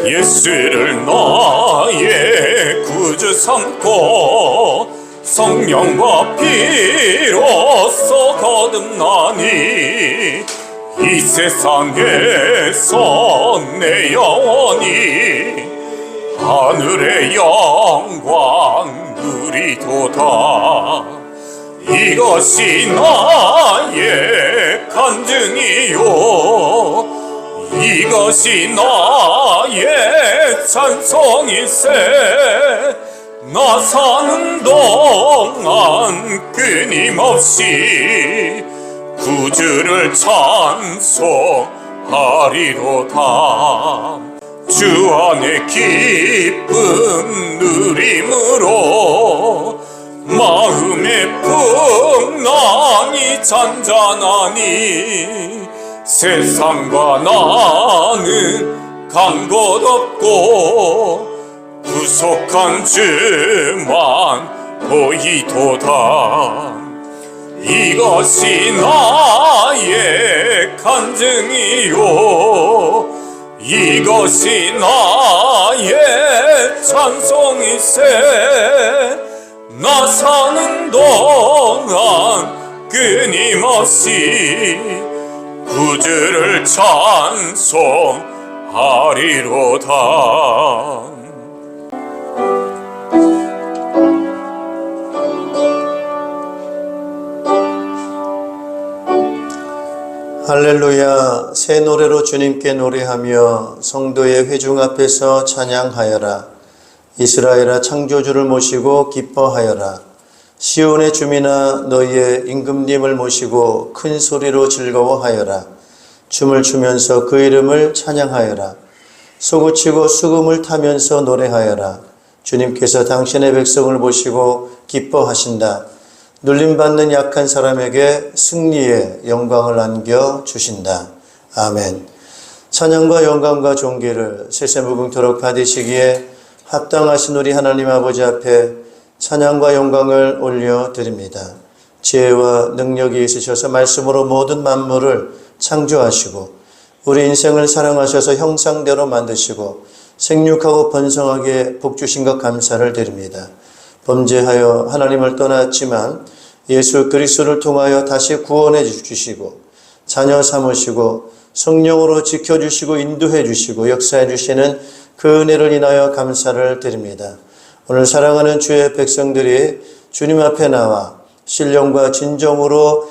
예수를 나의 구주 삼고 성령과 피로써 거듭나니 이 세상에서 내 영혼이 하늘의 영광 누리도다. 이것이 나의 간증이요 이것이 나의 찬송일세. 나 사는 동안 끊임없이 구주를 찬송하리로다. 주 안에 기쁨 누림으로 마음의 풍랑이 잔잔하니 세상과 나는 간 곳 없고 구속한 주만 보이도다. 이것이 나의 간증이요 이것이 나의 찬송일세. 나 사는 동안 끊임없이 구주를 찬송하리로다. 할렐루야. 새 노래로 주님께 노래하며 성도의 회중 앞에서 찬양하여라. 이스라엘아 창조주를 모시고 기뻐하여라. 시온의 주민아 너희의 임금님을 모시고 큰 소리로 즐거워하여라. 춤을 추면서 그 이름을 찬양하여라. 소구치고 수금을 타면서 노래하여라. 주님께서 당신의 백성을 보시고 기뻐하신다. 눌림받는 약한 사람에게 승리의 영광을 안겨주신다. 아멘. 찬양과 영광과 존귀를 세세무궁토록 받으시기에 합당하신 우리 하나님 아버지 앞에 찬양과 영광을 올려드립니다. 지혜와 능력이 있으셔서 말씀으로 모든 만물을 창조하시고 우리 인생을 사랑하셔서 형상대로 만드시고 생육하고 번성하게 복주신 것 감사를 드립니다. 범죄하여 하나님을 떠났지만 예수 그리스도를 통하여 다시 구원해 주시고 자녀 삼으시고 성령으로 지켜주시고 인도해 주시고 역사해 주시는 그 은혜를 인하여 감사를 드립니다. 오늘 사랑하는 주의 백성들이 주님 앞에 나와 신령과 진정으로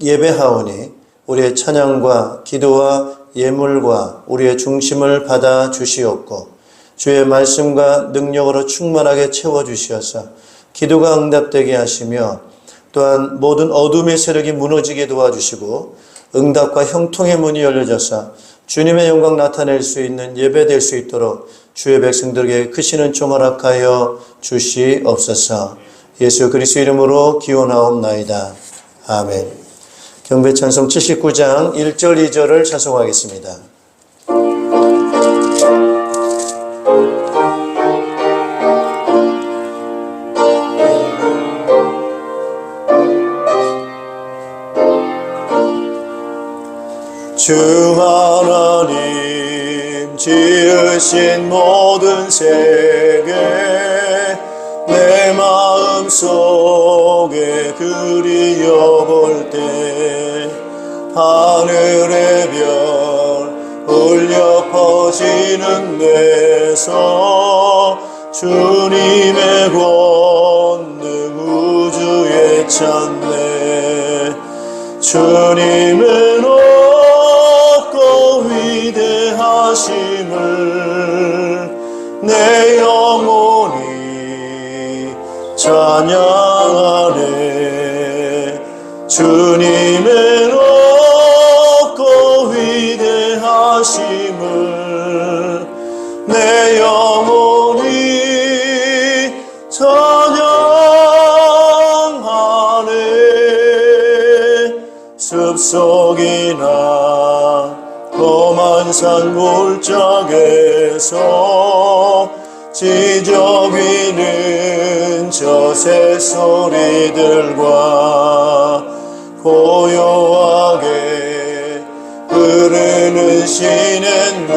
예배하오니 우리의 찬양과 기도와 예물과 우리의 중심을 받아 주시옵고 주의 말씀과 능력으로 충만하게 채워주시어서 기도가 응답되게 하시며 또한 모든 어둠의 세력이 무너지게 도와주시고 응답과 형통의 문이 열려져서 주님의 영광 나타낼 수 있는 예배될 수 있도록 주의 백성들에게 크신 은총 허락하여 주시옵소서. 예수 그리스도 이름으로 기원하옵나이다. 아멘. 경배찬송 79장 1절 2절을 찬송하겠습니다. 주 하나님 지으신 모든 세계 내 마음속에 그리워볼 때 하늘의 별 울려 퍼지는 데서 주님의 권능 우주에 찬네. 주님은 위대하심을 내 영혼이 찬양하네. 주님의 높고 위대하심을 내 영혼이 찬양하네. 숲속이나 험한 산 골짜기에서 지저 귀는 저 새소리들과 고요하게 흐르는 시냇물은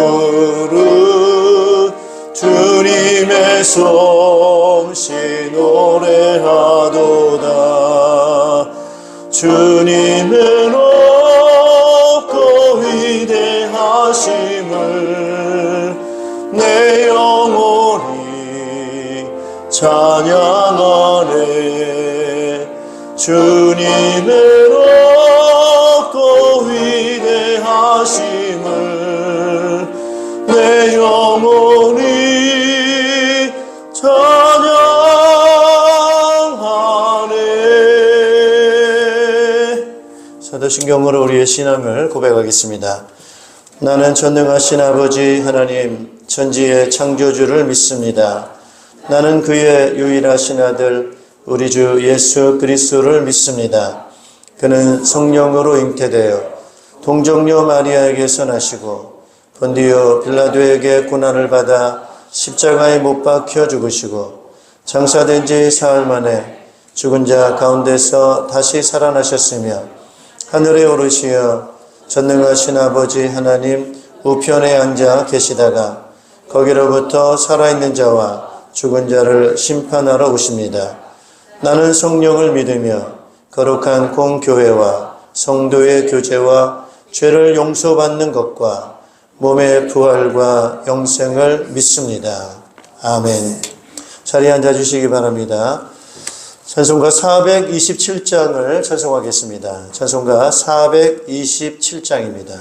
내 솜씨 노래하도다. 주님의 높고 위대하심을 내 영혼이 찬양하네. 주님의 높고 위대하심을 내 영혼이 찬양하네. 사도신경으로 우리의 신앙을 고백하겠습니다. 나는 전능하신 아버지 하나님 천지의 창조주를 믿습니다. 나는 그의 유일하신 아들 우리 주 예수 그리스도를 믿습니다. 그는 성령으로 잉태되어 동정녀 마리아에게서 나시고 본디오 빌라도에게 고난을 받아 십자가에 못 박혀 죽으시고 장사된 지 사흘 만에 죽은 자 가운데서 다시 살아나셨으며 하늘에 오르시어 전능하신 아버지 하나님 우편에 앉아 계시다가 거기로부터 살아있는 자와 죽은 자를 심판하러 오십니다. 나는 성령을 믿으며 거룩한 공교회와 성도의 교제와 죄를 용서받는 것과 몸의 부활과 영생을 믿습니다. 아멘. 자리에 앉아주시기 바랍니다. 찬송가 427장을 찬송하겠습니다. 찬송가 427장입니다.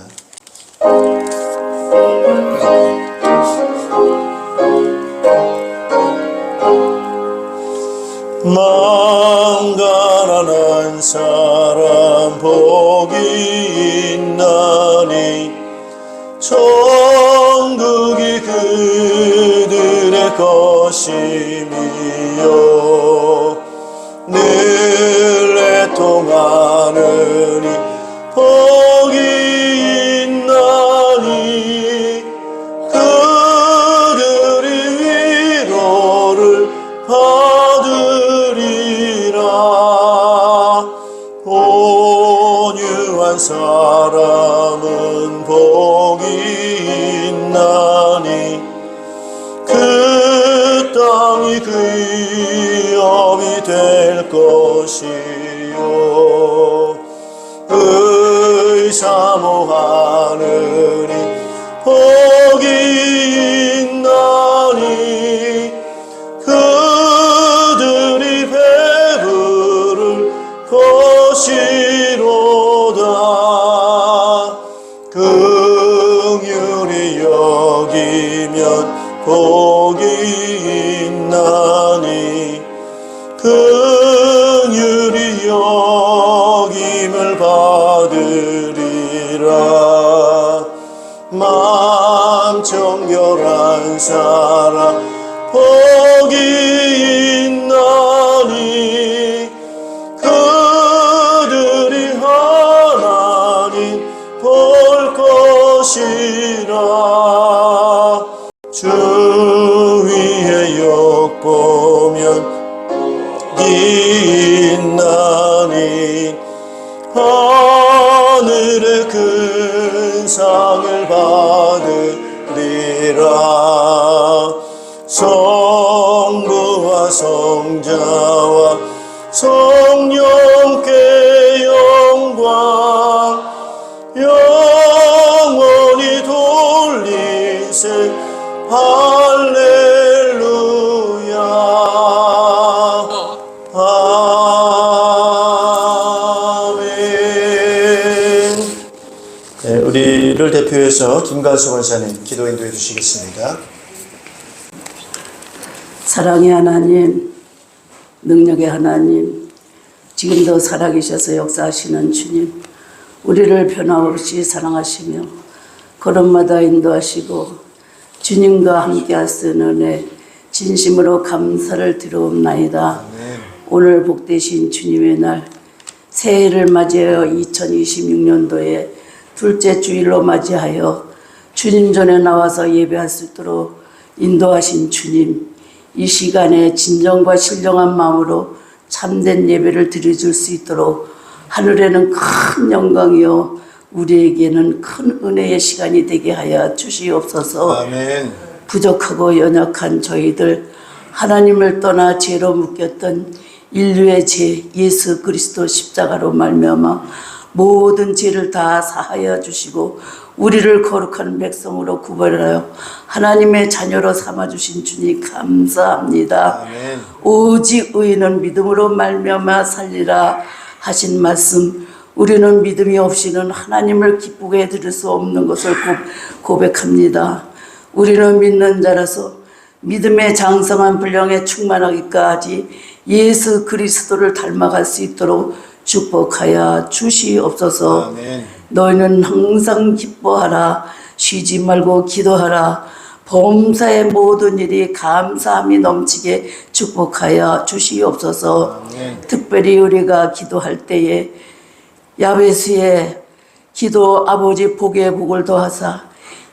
망가난한 사람 복이 있나니 천국이 그들의 것임이요 늘 애통하느니 복이 있나니 그들이 위로를 받으리라. 온유한 사람은 복이 있나니 그 땅이 귀업이 될 것이요 의사모하느니 복이 있나니 그들이 배부를 것이로다. 긍휼히 여기면 복이 있나니 긍휼히 여김을 받으리라. 마음 정결한 사람 복이 있나니 그들이 하나님 볼 것이라. 주 위에 욕보면 있나니 하늘의 큰 상을 받으리라. 성부와 성자와 성령께 영광 영원히 돌리세 할렐루야. 아멘. 네, 우리를 대표해서 김관수 권사님 기도 인도해 주시겠습니다. 사랑의 하나님, 능력의 하나님, 지금도 살아계셔서 역사하시는 주님, 우리를 변함없이 사랑하시며 걸음마다 인도하시고 주님과 함께 하시는 은혜 진심으로 감사를 드리옵나이다. 오늘 복되신 주님의 날 새해를 맞이하여 2026년도에 둘째 주일로 맞이하여 주님 전에 나와서 예배할 수 있도록 인도하신 주님, 이 시간에 진정과 신령한 마음으로 참된 예배를 드려줄 수 있도록 하늘에는 큰 영광이요 우리에게는 큰 은혜의 시간이 되게 하여 주시옵소서. 아멘. 부족하고 연약한 저희들 하나님을 떠나 죄로 묶였던 인류의 죄 예수 그리스도 십자가로 말미암아 모든 죄를 다 사하여 주시고 우리를 거룩한 백성으로 구별하여 하나님의 자녀로 삼아주신 주님 감사합니다. 아멘. 오직 의인은 믿음으로 말미암아 살리라 하신 말씀, 우리는 믿음이 없이는 하나님을 기쁘게 해드릴 수 없는 것을 고백합니다. 우리는 믿는 자라서 믿음의 장성한 분량에 충만하기까지 예수 그리스도를 닮아갈 수 있도록 축복하여 주시옵소서. 아멘. 너희는 항상 기뻐하라, 쉬지 말고 기도하라, 범사의 모든 일이 감사함이 넘치게 축복하여 주시옵소서. 아멘. 특별히 우리가 기도할 때에 야베스의 기도 아버지 복의 복을 더하사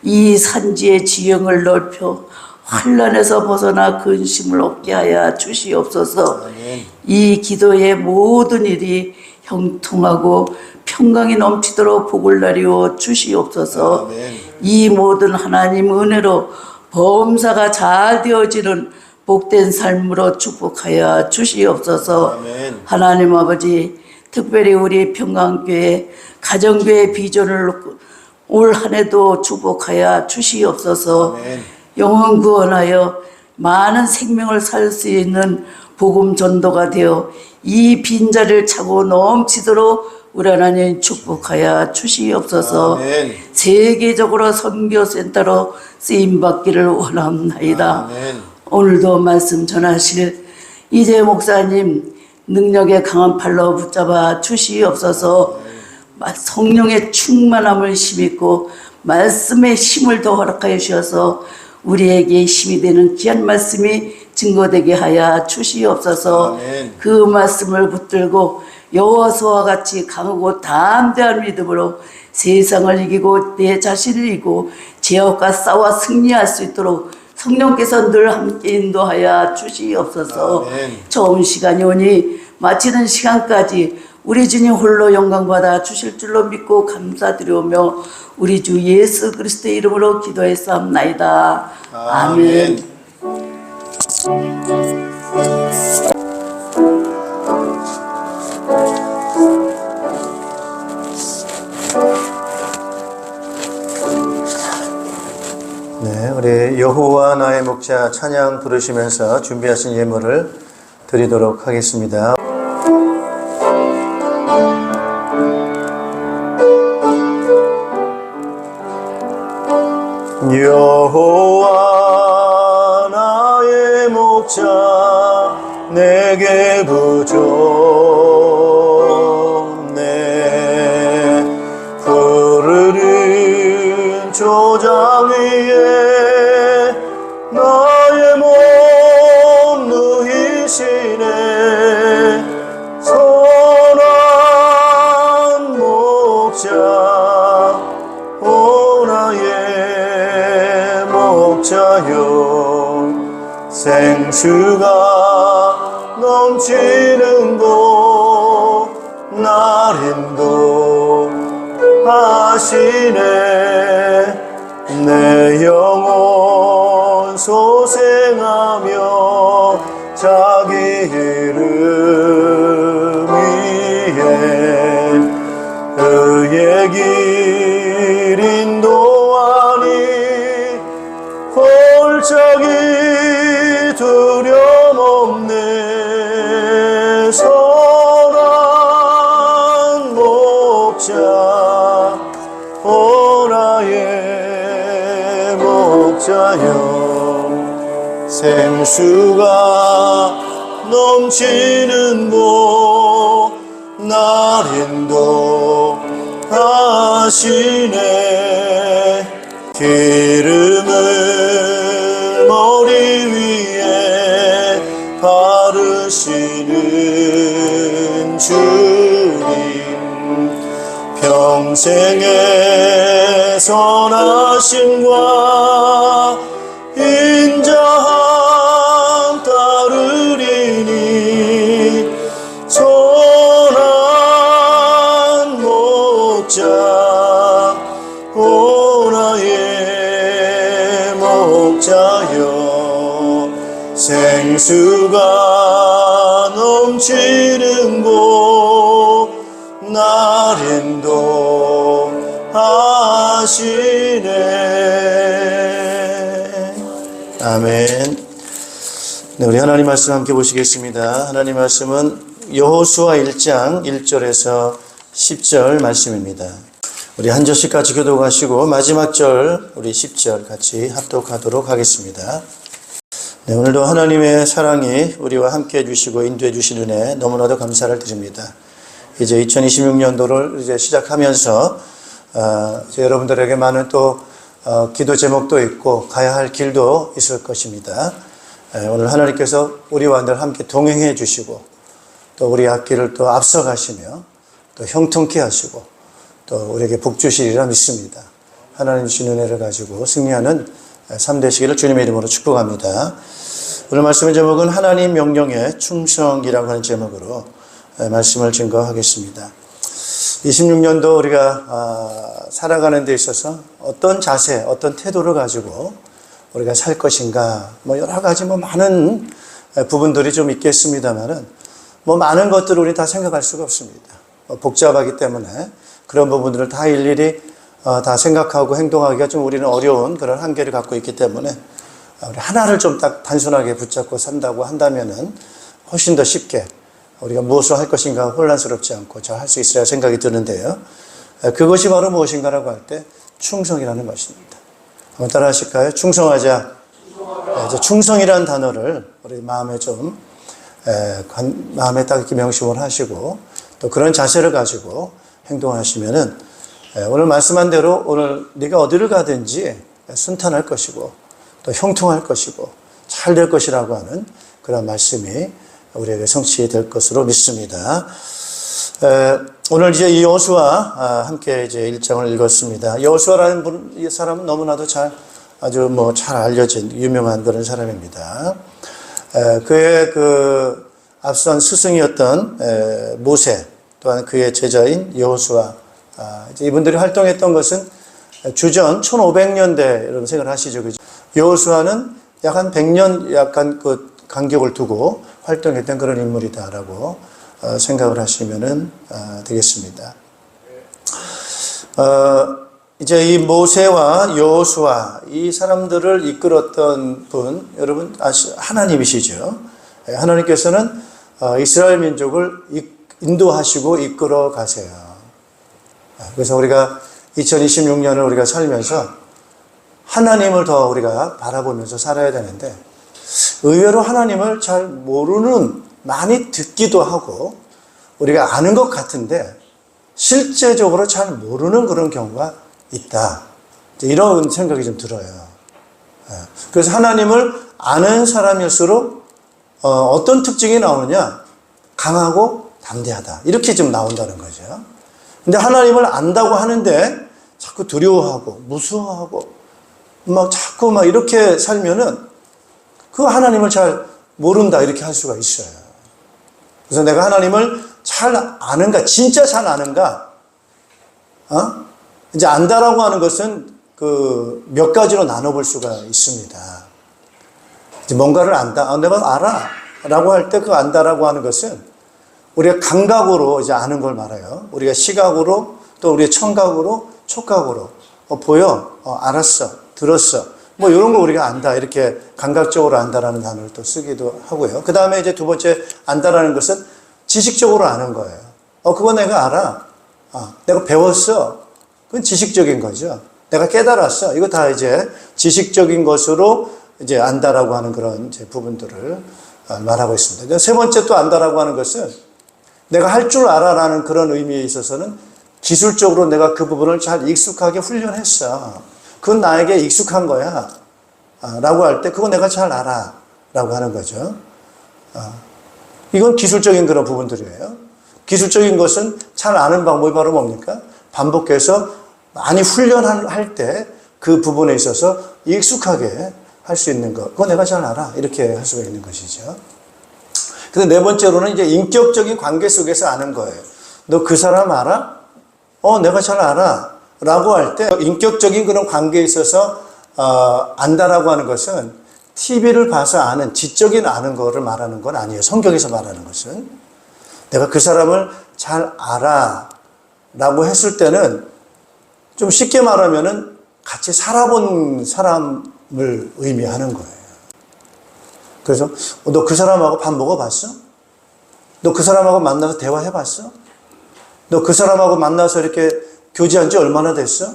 이 산지의 지형을 넓혀 환란에서 벗어나 근심을 얻게 하여 주시옵소서. 아멘. 이 기도의 모든 일이 형통하고 평강이 넘치도록 복을 나리워 주시옵소서. 아멘. 이 모든 하나님 은혜로 범사가 잘 되어지는 복된 삶으로 축복하여 주시옵소서. 아멘. 하나님 아버지, 특별히 우리 평강교회 가정교회 비전을 놓고 올 한 해도 축복하여 주시옵소서. 아멘. 영혼 구원하여 많은 생명을 살 수 있는 복음 전도가 되어 이 빈자리를 차고 넘치도록 우리 하나님 축복하여 주시옵소서. 아멘. 세계적으로 선교센터로 쓰임받기를 원합나이다. 아멘. 오늘도 말씀 전하실 이재 목사님 능력의 강한 팔로 붙잡아 주시옵소서. 성령의 충만함을 힘입고 말씀의 힘을 더 허락하여 주셔서 우리에게 힘이 되는 귀한 말씀이 증거되게 하여 주시옵소서. 아멘. 그 말씀을 붙들고 여호와서와 같이 강하고 담대한 믿음으로 세상을 이기고 내 자신을 이기고 죄악과 싸워 승리할 수 있도록 성령께서 늘 함께 인도하여 주시옵소서. 아멘. 좋은 시간이 오니 마치는 시간까지 우리 주님 홀로 영광받아 주실 줄로 믿고 감사드리오며 우리 주 예수 그리스도의 이름으로 기도했사옵나이다. 아멘. 네, 우리 여호와 나의 목자 찬양 부르시면서 준비하신 예물을 드리도록 하겠습니다. 여호와 나의 목자 내게 부족네 푸르른 조장 위에 나의 몸 누이시네 선한 목자 오 나의 목자여 생수가 넘치는 곳 날 인도하시네 내 영혼 소생하며 자기 이름 위에 의의 길 인도하니 골짜기 두려움 없네 선한 목자 오 나의 목자여 생수가 넘치는 곳 날 인도하시네 기름을 머리 위에 바르시는 주님 평생의 선하심과 인자함 따르리니 선한 목자 오 나의 목자여 생수가 넘치는 곳 날 인도하시네. 아멘. 네, 우리 하나님 말씀 함께 보시겠습니다. 하나님 말씀은 여호수아 1장 1절에서 10절 말씀입니다. 우리 한 절씩 같이 교독하시고 마지막 절 우리 10절 같이 합독하도록 하겠습니다. 네, 오늘도 하나님의 사랑이 우리와 함께 해주시고 인도해 주신 은혜 너무나도 감사를 드립니다. 이제 2026년도를 이제 시작하면서 여러분들에게 많은 또 기도 제목도 있고 가야 할 길도 있을 것입니다. 오늘 하나님께서 우리와 늘 함께 동행해 주시고 또 우리 앞길을 또 앞서가시며 또 형통케 하시고 또 우리에게 복 주시리라 믿습니다. 하나님 주신 은혜를 가지고 승리하는 삶 되시기를 주님의 이름으로 축복합니다. 오늘 말씀의 제목은 하나님 명령에 충성이라고 하는 제목으로 말씀을 증거하겠습니다. 26년도 우리가 살아가는 데 있어서 어떤 자세, 어떤 태도를 가지고 우리가 살 것인가, 여러 가지 많은 부분들이 좀 있겠습니다만은 많은 것들을 우리 다 생각할 수가 없습니다. 복잡하기 때문에 그런 부분들을 다 일일이 다 생각하고 행동하기가 좀 우리는 어려운 그런 한계를 갖고 있기 때문에 우리 하나를 좀 딱 단순하게 붙잡고 산다고 한다면은 훨씬 더 쉽게 우리가 무엇을 할 것인가 혼란스럽지 않고 잘 할 수 있어야 생각이 드는데요. 그것이 바로 무엇인가라고 할 때 충성이라는 것입니다. 한번 따라 하실까요? 충성하자. 이제 충성이라는 단어를 우리 마음에 좀 마음에 딱 이렇게 명심을 하시고 또 그런 자세를 가지고 행동하시면은 오늘 말씀한 대로 오늘 네가 어디를 가든지 순탄할 것이고 또 형통할 것이고 잘 될 것이라고 하는 그런 말씀이 우리에게 성취될 것으로 믿습니다. 오늘 이제 이 여호수아 함께 이제 1장을 읽었습니다. 여호수아라는 이 사람은 너무나도 아주 잘 알려진 유명한 그런 사람입니다. 그의 그 앞선 스승이었던 모세 또한 그의 제자인 여호수아 이분들이 활동했던 것은 주전 1500년대 여러분 생각하시죠, 그죠? 여호수아는 약 한 100년 약간 그 간격을 두고 활동했던 그런 인물이다라고 생각을 하시면 되겠습니다. 이제 이 모세와 여호수아 이 사람들을 이끌었던 분 여러분 하나님이시죠. 하나님께서는 이스라엘 민족을 인도하시고 이끌어 가세요. 그래서 우리가 2026년을 우리가 살면서 하나님을 더 우리가 바라보면서 살아야 되는데 의외로 하나님을 잘 모르는 많이 듣기도 하고 우리가 아는 것 같은데 실제적으로 잘 모르는 그런 경우가 있다. 이런 생각이 좀 들어요. 그래서 하나님을 아는 사람일수록 어떤 특징이 나오느냐? 강하고 담대하다. 이렇게 좀 나온다는 거죠. 근데 하나님을 안다고 하는데 자꾸 두려워하고 무서워하고 자꾸 이렇게 살면은 그 하나님을 잘 모른다 이렇게 할 수가 있어요. 그래서 내가 하나님을 잘 아는가, 진짜 잘 아는가? 이제 안다라고 하는 것은 그 몇 가지로 나눠볼 수가 있습니다. 이제 뭔가를 안다, 내가 알아라고 할 때 그 안다라고 하는 것은 우리가 감각으로 이제 아는 걸 말해요. 우리가 시각으로 또 우리의 청각으로, 촉각으로 보여, 알았어, 들었어. 이런 거 우리가 안다. 이렇게 감각적으로 안다라는 단어를 또 쓰기도 하고요. 그 다음에 이제 두 번째 안다라는 것은 지식적으로 아는 거예요. 그거 내가 알아. 내가 배웠어. 그건 지식적인 거죠. 내가 깨달았어. 이거 다 이제 지식적인 것으로 이제 안다라고 하는 그런 이제 부분들을 말하고 있습니다. 세 번째 또 안다라고 하는 것은 내가 할 줄 알아라는 그런 의미에 있어서는 기술적으로 내가 그 부분을 잘 익숙하게 훈련했어. 그건 나에게 익숙한 거야. 라고 할 때 그거 내가 잘 알아. 라고 하는 거죠. 이건 기술적인 그런 부분들이에요. 기술적인 것은 잘 아는 방법이 바로 뭡니까? 반복해서 많이 훈련할 때 그 부분에 있어서 익숙하게 할 수 있는 것. 그거 내가 잘 알아. 이렇게 할 수가 있는 것이죠. 근데 네 번째로는 이제 인격적인 관계 속에서 아는 거예요. 너 그 사람 알아? 내가 잘 알아. 라고 할 때 인격적인 그런 관계에 있어서 안다라고 하는 것은 TV를 봐서 아는, 지적인 아는 거를 말하는 건 아니에요. 성경에서 말하는 것은. 내가 그 사람을 잘 알아 라고 했을 때는 좀 쉽게 말하면은 같이 살아본 사람을 의미하는 거예요. 그래서 너 그 사람하고 밥 먹어봤어? 너 그 사람하고 만나서 대화해봤어? 너 그 사람하고 만나서 이렇게 교제한 지 얼마나 됐어?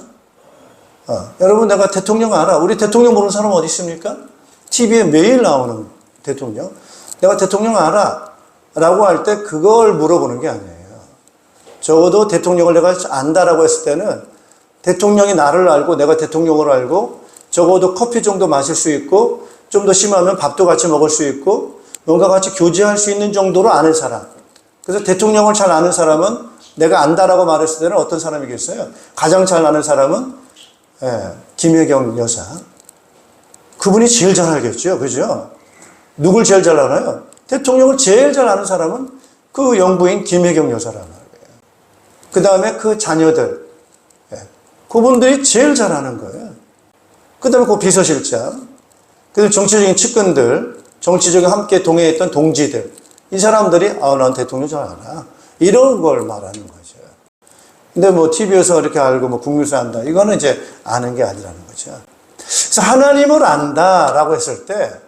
여러분, 내가 대통령 알아. 우리 대통령 모르는 사람 어디 있습니까? TV에 매일 나오는 대통령. 내가 대통령 알아. 라고 할 때 그걸 물어보는 게 아니에요. 적어도 대통령을 내가 안다라고 했을 때는 대통령이 나를 알고 내가 대통령을 알고 적어도 커피 정도 마실 수 있고 좀 더 심하면 밥도 같이 먹을 수 있고 뭔가 같이 교제할 수 있는 정도로 아는 사람. 그래서 대통령을 잘 아는 사람은 내가 안다라고 말했을 때는 어떤 사람이겠어요? 가장 잘 아는 사람은 김혜경 여사. 그분이 제일 잘 알겠죠. 그죠? 누굴 제일 잘 알아요? 대통령을 제일 잘 아는 사람은 그 영부인 김혜경 여사란 말이에요. 그 다음에 그 자녀들. 그분들이 제일 잘 아는 거예요. 그 다음에 그 비서실장. 그 다음에 정치적인 측근들. 정치적인 함께 동행했던 동지들. 이 사람들이 난 대통령 잘 알아. 이런 걸 말하는 거죠. 근데 뭐 TV에서 이렇게 알고 뭐 국무에서 안다. 이거는 이제 아는 게 아니라는 거죠. 그래서 하나님을 안다라고 했을 때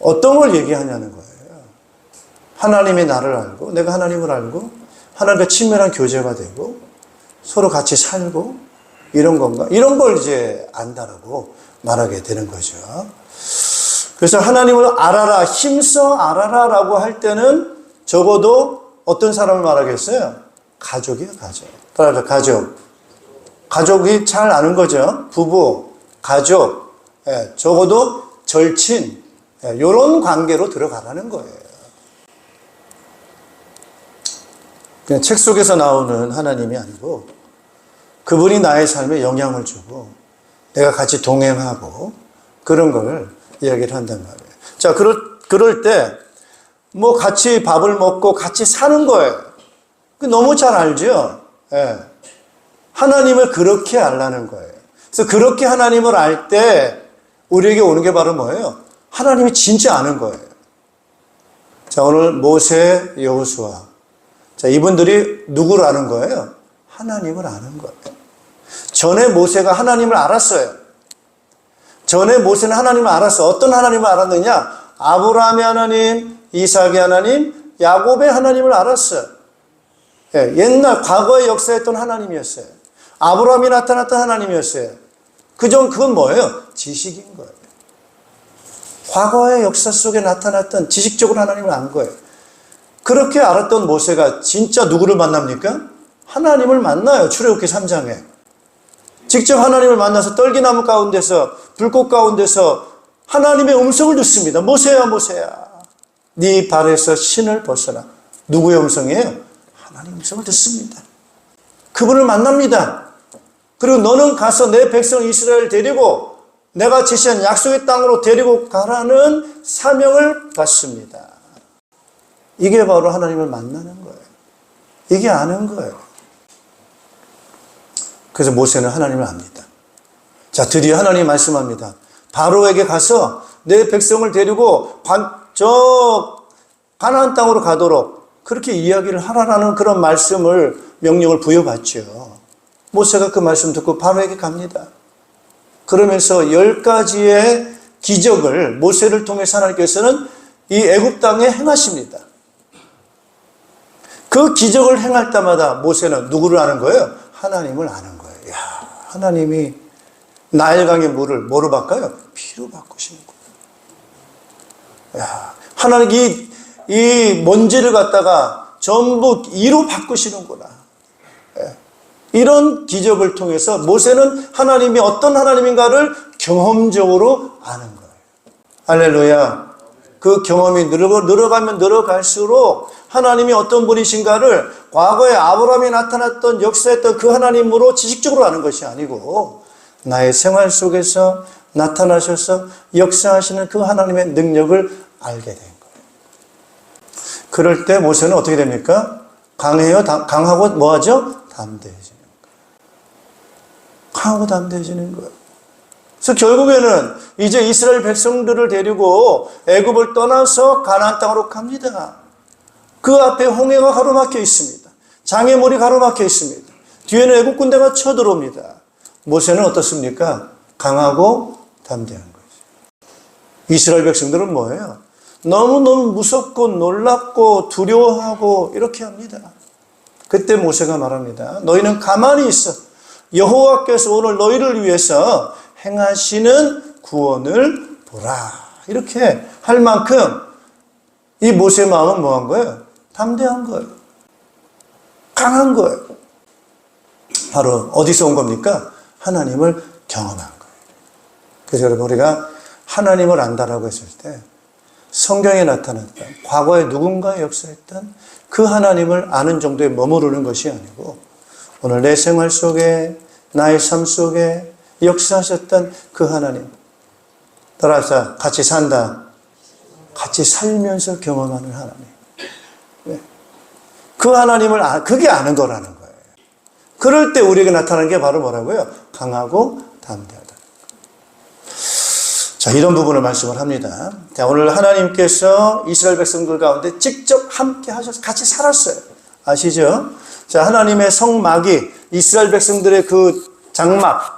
어떤 걸 얘기하냐는 거예요. 하나님이 나를 알고 내가 하나님을 알고 하나님과 친밀한 교제가 되고 서로 같이 살고 이런 건가? 이런 걸 이제 안다라고 말하게 되는 거죠. 그래서 하나님을 알아라, 힘써 알아라라고 할 때는 적어도 어떤 사람을 말하겠어요? 가족이에요, 가족. 그러니까 가족. 가족이 잘 아는 거죠. 부부, 가족, 적어도 절친, 이런 관계로 들어가라는 거예요. 그냥 책 속에서 나오는 하나님이 아니고 그분이 나의 삶에 영향을 주고 내가 같이 동행하고 그런 걸 이야기를 한단 말이에요. 자, 그럴 때 뭐 같이 밥을 먹고 같이 사는 거예요. 너무 잘 알죠? 하나님을 그렇게 알라는 거예요. 그래서 그렇게 하나님을 알 때 우리에게 오는 게 바로 뭐예요? 하나님이 진짜 아는 거예요. 자, 오늘 모세, 여호수아. 자, 이분들이 누구를 아는 거예요? 하나님을 아는 거예요. 전에 모세가 하나님을 알았어요. 전에 모세는 하나님을 알았어. 어떤 하나님을 알았느냐? 아브라함의 하나님, 이삭의 하나님, 야곱의 하나님을 알았어요. 옛날 과거의 역사했던 하나님이었어요. 아브라함이 나타났던 하나님이었어요. 그건 뭐예요? 지식인 거예요. 과거의 역사 속에 나타났던 지식적으로 하나님을 안 거예요. 그렇게 알았던 모세가 진짜 누구를 만납니까? 하나님을 만나요. 출애굽기 3장에. 직접 하나님을 만나서 떨기나무 가운데서 불꽃 가운데서 하나님의 음성을 듣습니다. 모세야, 모세야. 네 발에서 신을 벗어라. 누구의 음성이에요? 하나님의 음성을 듣습니다. 그분을 만납니다. 그리고 너는 가서 내 백성 이스라엘 데리고 내가 제시한 약속의 땅으로 데리고 가라는 사명을 받습니다. 이게 바로 하나님을 만나는 거예요. 이게 아는 거예요. 그래서 모세는 하나님을 압니다. 자, 드디어 하나님이 말씀합니다. 바로에게 가서 내 백성을 데리고 가나안 땅으로 가도록 그렇게 이야기를 하라라는 그런 말씀을 명령을 부여받죠. 모세가 그 말씀 듣고 바로에게 갑니다. 그러면서 10가지의 기적을 모세를 통해서 하나님께서는 이 애굽 땅에 행하십니다. 그 기적을 행할 때마다 모세는 누구를 아는 거예요? 하나님을 아는 거예요. 야, 하나님이 나일강의 물을 뭐로 바꿔요? 피로 바꾸시는구나. 야, 하나님 이 먼지를 갖다가 전부 이로 바꾸시는구나. 이런 기적을 통해서 모세는 하나님이 어떤 하나님인가를 경험적으로 아는 거예요. 할렐루야. 그 경험이 늘어가면 늘어갈수록 하나님이 어떤 분이신가를 과거에 아브라함이 나타났던 역사했던 그 하나님으로 지식적으로 아는 것이 아니고 나의 생활 속에서 나타나셔서 역사하시는 그 하나님의 능력을 알게 된 거예요. 그럴 때 모세는 어떻게 됩니까? 강하고 뭐하죠? 담대해지는 거예요. 강하고 담대해지는 거예요. 그래서 결국에는 이제 이스라엘 백성들을 데리고 애굽을 떠나서 가나안 땅으로 갑니다. 그 앞에 홍해가 가로막혀 있습니다. 장애물이 가로막혀 있습니다. 뒤에는 애국 군대가 쳐들어옵니다. 모세는 어떻습니까? 강하고 담대한 거죠. 이스라엘 백성들은 뭐예요? 너무너무 무섭고 놀랍고 두려워하고 이렇게 합니다. 그때 모세가 말합니다. 너희는 가만히 있어. 여호와께서 오늘 너희를 위해서 행하시는 구원을 보라. 이렇게 할 만큼 이 모세의 마음은 뭐한 거예요? 담대한 거예요. 강한 거예요. 바로 어디서 온 겁니까? 하나님을 경험한 거예요. 그래서 여러분 우리가 하나님을 안다라고 했을 때 성경에 나타났던 과거에 누군가의 역사했던 그 하나님을 아는 정도에 머무르는 것이 아니고 오늘 내 생활 속에 나의 삶 속에 역사하셨던 그 하나님 따라서 같이 산다. 같이 살면서 경험하는 하나님. 네. 그 하나님을 그게 아는 거라는 거예요. 그럴 때 우리에게 나타나는 게 바로 뭐라고요? 강하고 담대하다. 자, 이런 부분을 말씀을 합니다. 자, 오늘 하나님께서 이스라엘 백성들 가운데 직접 함께 하셔서 같이 살았어요. 아시죠? 자, 하나님의 성막이 이스라엘 백성들의 그 장막,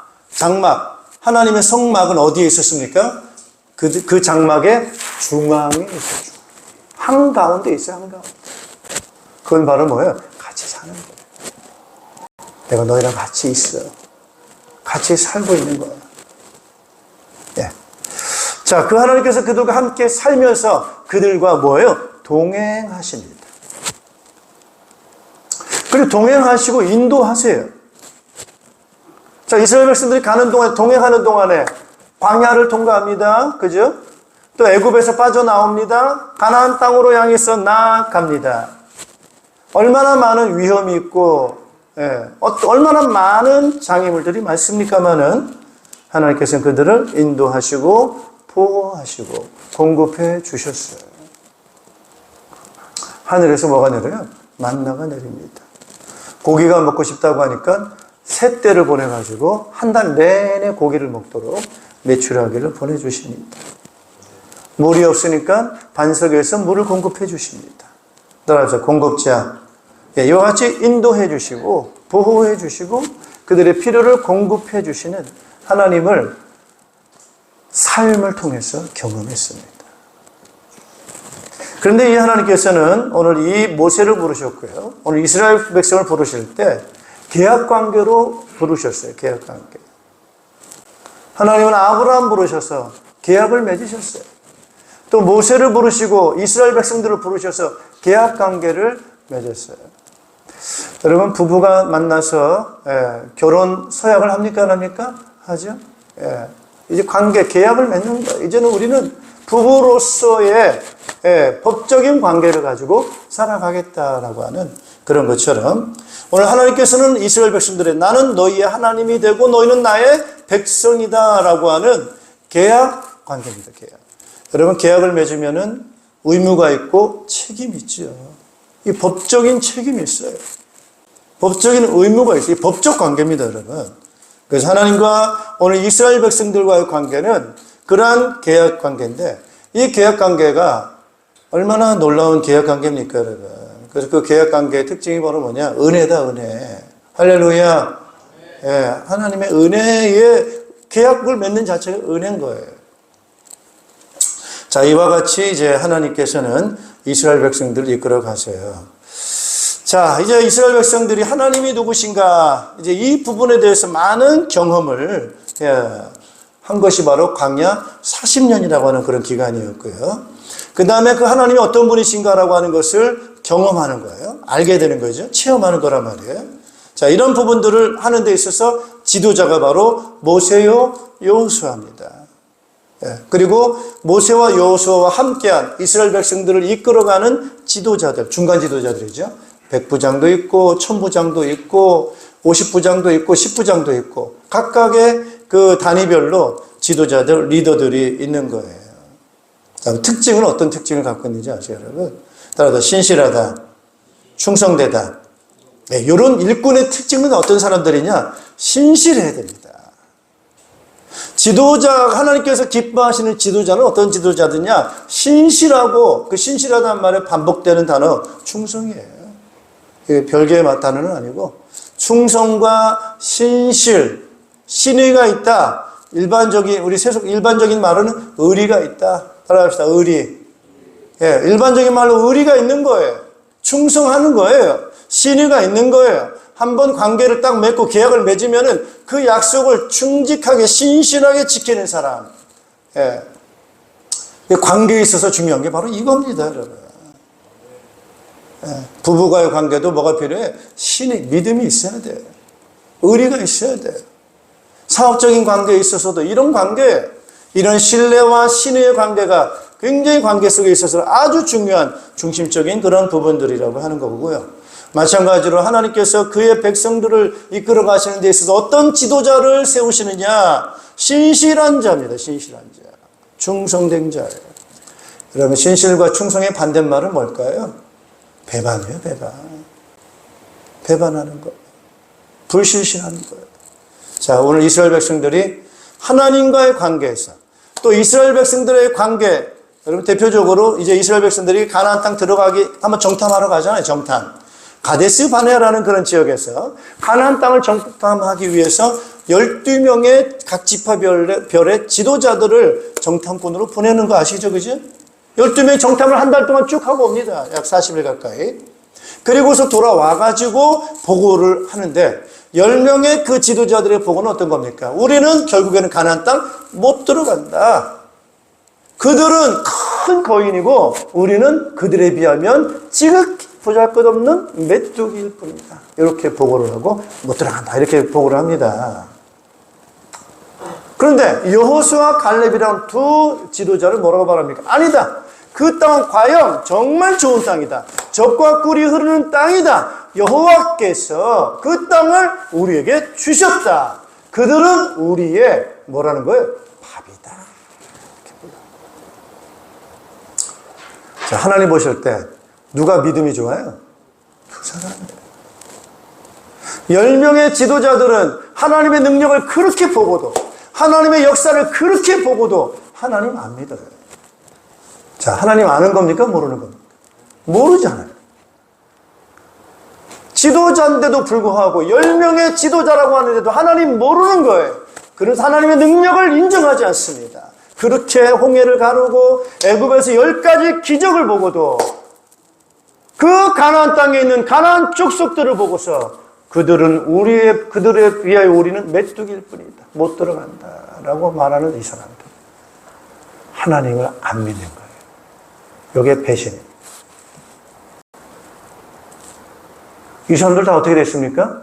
하나님의 성막은 어디에 있었습니까? 그 장막의 중앙에 있어요. 한가운데 있어요, 한가운데. 그건 바로 뭐예요? 같이 사는 거예요. 내가 너희랑 같이 있어. 같이 살고 있는 거예요. 예. 자, 그 하나님께서 그들과 함께 살면서 그들과 뭐예요? 동행하십니다. 그리고 동행하시고 인도하세요. 자, 이스라엘 백성들이 가는 동안, 동행하는 동안에 광야를 통과합니다. 그죠? 또 애굽에서 빠져나옵니다. 가나안 땅으로 향해서 나아갑니다. 얼마나 많은 위험이 있고, 얼마나 많은 장애물들이 많습니까마는 하나님께서는 그들을 인도하시고 보호하시고 공급해 주셨어요. 하늘에서 뭐가 내려요? 만나가 내립니다. 고기가 먹고 싶다고 하니까 새 떼를 보내가지고 한 달 내내 고기를 먹도록 메추라기를 보내주십니다. 물이 없으니까 반석에서 물을 공급해 주십니다. 따라서 공급자, 이와 같이 인도해 주시고 보호해 주시고 그들의 필요를 공급해 주시는 하나님을 삶을 통해서 경험했습니다. 그런데 이 하나님께서는 오늘 이 모세를 부르셨고요. 오늘 이스라엘 백성을 부르실 때 계약관계로 부르셨어요. 계약관계. 하나님은 아브라함 부르셔서 계약을 맺으셨어요. 또 모세를 부르시고 이스라엘 백성들을 부르셔서 계약관계를 맺었어요. 여러분 부부가 만나서 결혼 서약을 합니까? 안 합니까? 하죠. 이제 관계, 계약을 맺는 거예요. 이제는 우리는 부부로서의 법적인 관계를 가지고 살아가겠다라고 하는 그런 것처럼 오늘 하나님께서는 이스라엘 백성들의 나는 너희의 하나님이 되고 너희는 나의 백성이다 라고 하는 계약 관계입니다. 계약. 여러분 계약을 맺으면은 의무가 있고 책임이 있죠. 이 법적인 책임이 있어요. 법적인 의무가 있어요. 이 법적 관계입니다, 여러분. 그래서 하나님과 오늘 이스라엘 백성들과의 관계는 그러한 계약 관계인데 이 계약 관계가 얼마나 놀라운 계약 관계입니까, 여러분? 그래서 그 계약 관계의 특징이 바로 뭐냐? 은혜다, 은혜. 할렐루야. 하나님의 은혜의 계약을 맺는 자체가 은혜인 거예요. 자, 이와 같이 이제 하나님께서는 이스라엘 백성들을 이끌어 가세요. 자, 이제 이스라엘 백성들이 하나님이 누구신가, 이제 이 부분에 대해서 많은 경험을 한 것이 바로 광야 40년이라고 하는 그런 기간이었고요. 그 다음에 그 하나님이 어떤 분이신가라고 하는 것을 경험하는 거예요. 알게 되는 거죠. 체험하는 거란 말이에요. 자, 이런 부분들을 하는 데 있어서 지도자가 바로 모세요 여호수아입니다. 그리고 모세와 여호수아와 함께한 이스라엘 백성들을 이끌어가는 지도자들, 중간 지도자들이죠. 백부장도 있고, 천부장도 있고, 50부장도 있고, 10부장도 있고, 각각의 그 단위별로 지도자들, 리더들이 있는 거예요. 특징은 어떤 특징을 갖고 있는지 아세요, 여러분? 따라서 신실하다, 충성되다. 이런 일꾼의 특징은 어떤 사람들이냐? 신실해야 됩니다. 지도자, 하나님께서 기뻐하시는 지도자는 어떤 지도자들이냐? 신실하고, 그 신실하다는 말에 반복되는 단어, 충성이에요. 이게 별개의 단어는 아니고, 충성과 신실, 신의가 있다. 우리 일반적인 말은 의리가 있다. 따라합시다. 의리. 예, 일반적인 말로 의리가 있는 거예요. 충성하는 거예요. 신의가 있는 거예요. 한번 관계를 딱 맺고 계약을 맺으면은 그 약속을 충직하게 신실하게 지키는 사람. 예. 관계에 있어서 중요한 게 바로 이겁니다, 여러분. 예. 부부와의 관계도 뭐가 필요해? 신의 믿음이 있어야 돼요. 의리가 있어야 돼요. 사업적인 관계에 있어서도 이런 관계, 이런 신뢰와 신의의 관계가 굉장히 관계 속에 있어서 아주 중요한 중심적인 그런 부분들이라고 하는 거고요. 마찬가지로 하나님께서 그의 백성들을 이끌어 가시는 데 있어서 어떤 지도자를 세우시느냐? 신실한 자입니다. 신실한 자. 충성된 자예요. 그러면 신실과 충성의 반대말은 뭘까요? 배반이에요, 배반. 배반하는 거. 불신실하는 거예요. 자, 오늘 이스라엘 백성들이 하나님과의 관계에서 또 이스라엘 백성들의 관계, 여러분 대표적으로 이제 이스라엘 백성들이 가나안 땅 들어가기 한번 정탐하러 가잖아요. 정탐. 가데스 바네아라는 그런 지역에서 가나안 땅을 정탐하기 위해서 12명의 각 지파별의 지도자들을 정탐꾼으로 보내는 거 아시죠? 그죠? 12명이 정탐을 한 달 동안 쭉 하고 옵니다. 약 40일 가까이. 그리고서 돌아와가지고 보고를 하는데 10명의 그 지도자들의 보고는 어떤 겁니까? 우리는 결국에는 가나안 땅 못 들어간다. 그들은 큰 거인이고 우리는 그들에 비하면 지극히 보잘것없는 메뚜기일 뿐이다. 이렇게 보고를 하고 못 들어간다. 이렇게 보고를 합니다. 그런데 여호수아 갈렙이라는 두 지도자를 뭐라고 말합니까? 아니다. 그 땅은 과연 정말 좋은 땅이다. 젖과 꿀이 흐르는 땅이다. 여호와께서 그 땅을 우리에게 주셨다. 그들은 우리의 뭐라는 거예요? 밥이다. 자, 하나님 보실 때 누가 믿음이 좋아요? 그 사람이에요. 10명의 지도자들은 하나님의 능력을 그렇게 보고도 하나님의 역사를 그렇게 보고도 하나님 안 믿어요. 자, 하나님 아는 겁니까? 모르는 겁니까? 모르잖아요. 지도자인데도 불구하고 10명의 지도자라고 하는데도 하나님 모르는 거예요. 그래서 하나님의 능력을 인정하지 않습니다. 그렇게 홍해를 가르고 애굽에서 10가지 기적을 보고도 그 가나안 땅에 있는 가나안 족속들을 보고서 그들에 비하여 우리는 메뚜기일 뿐이다. 못 들어간다라고 말하는 이 사람들. 하나님을 안 믿는 거예요. 이게 배신입니다. 이 사람들 다 어떻게 됐습니까?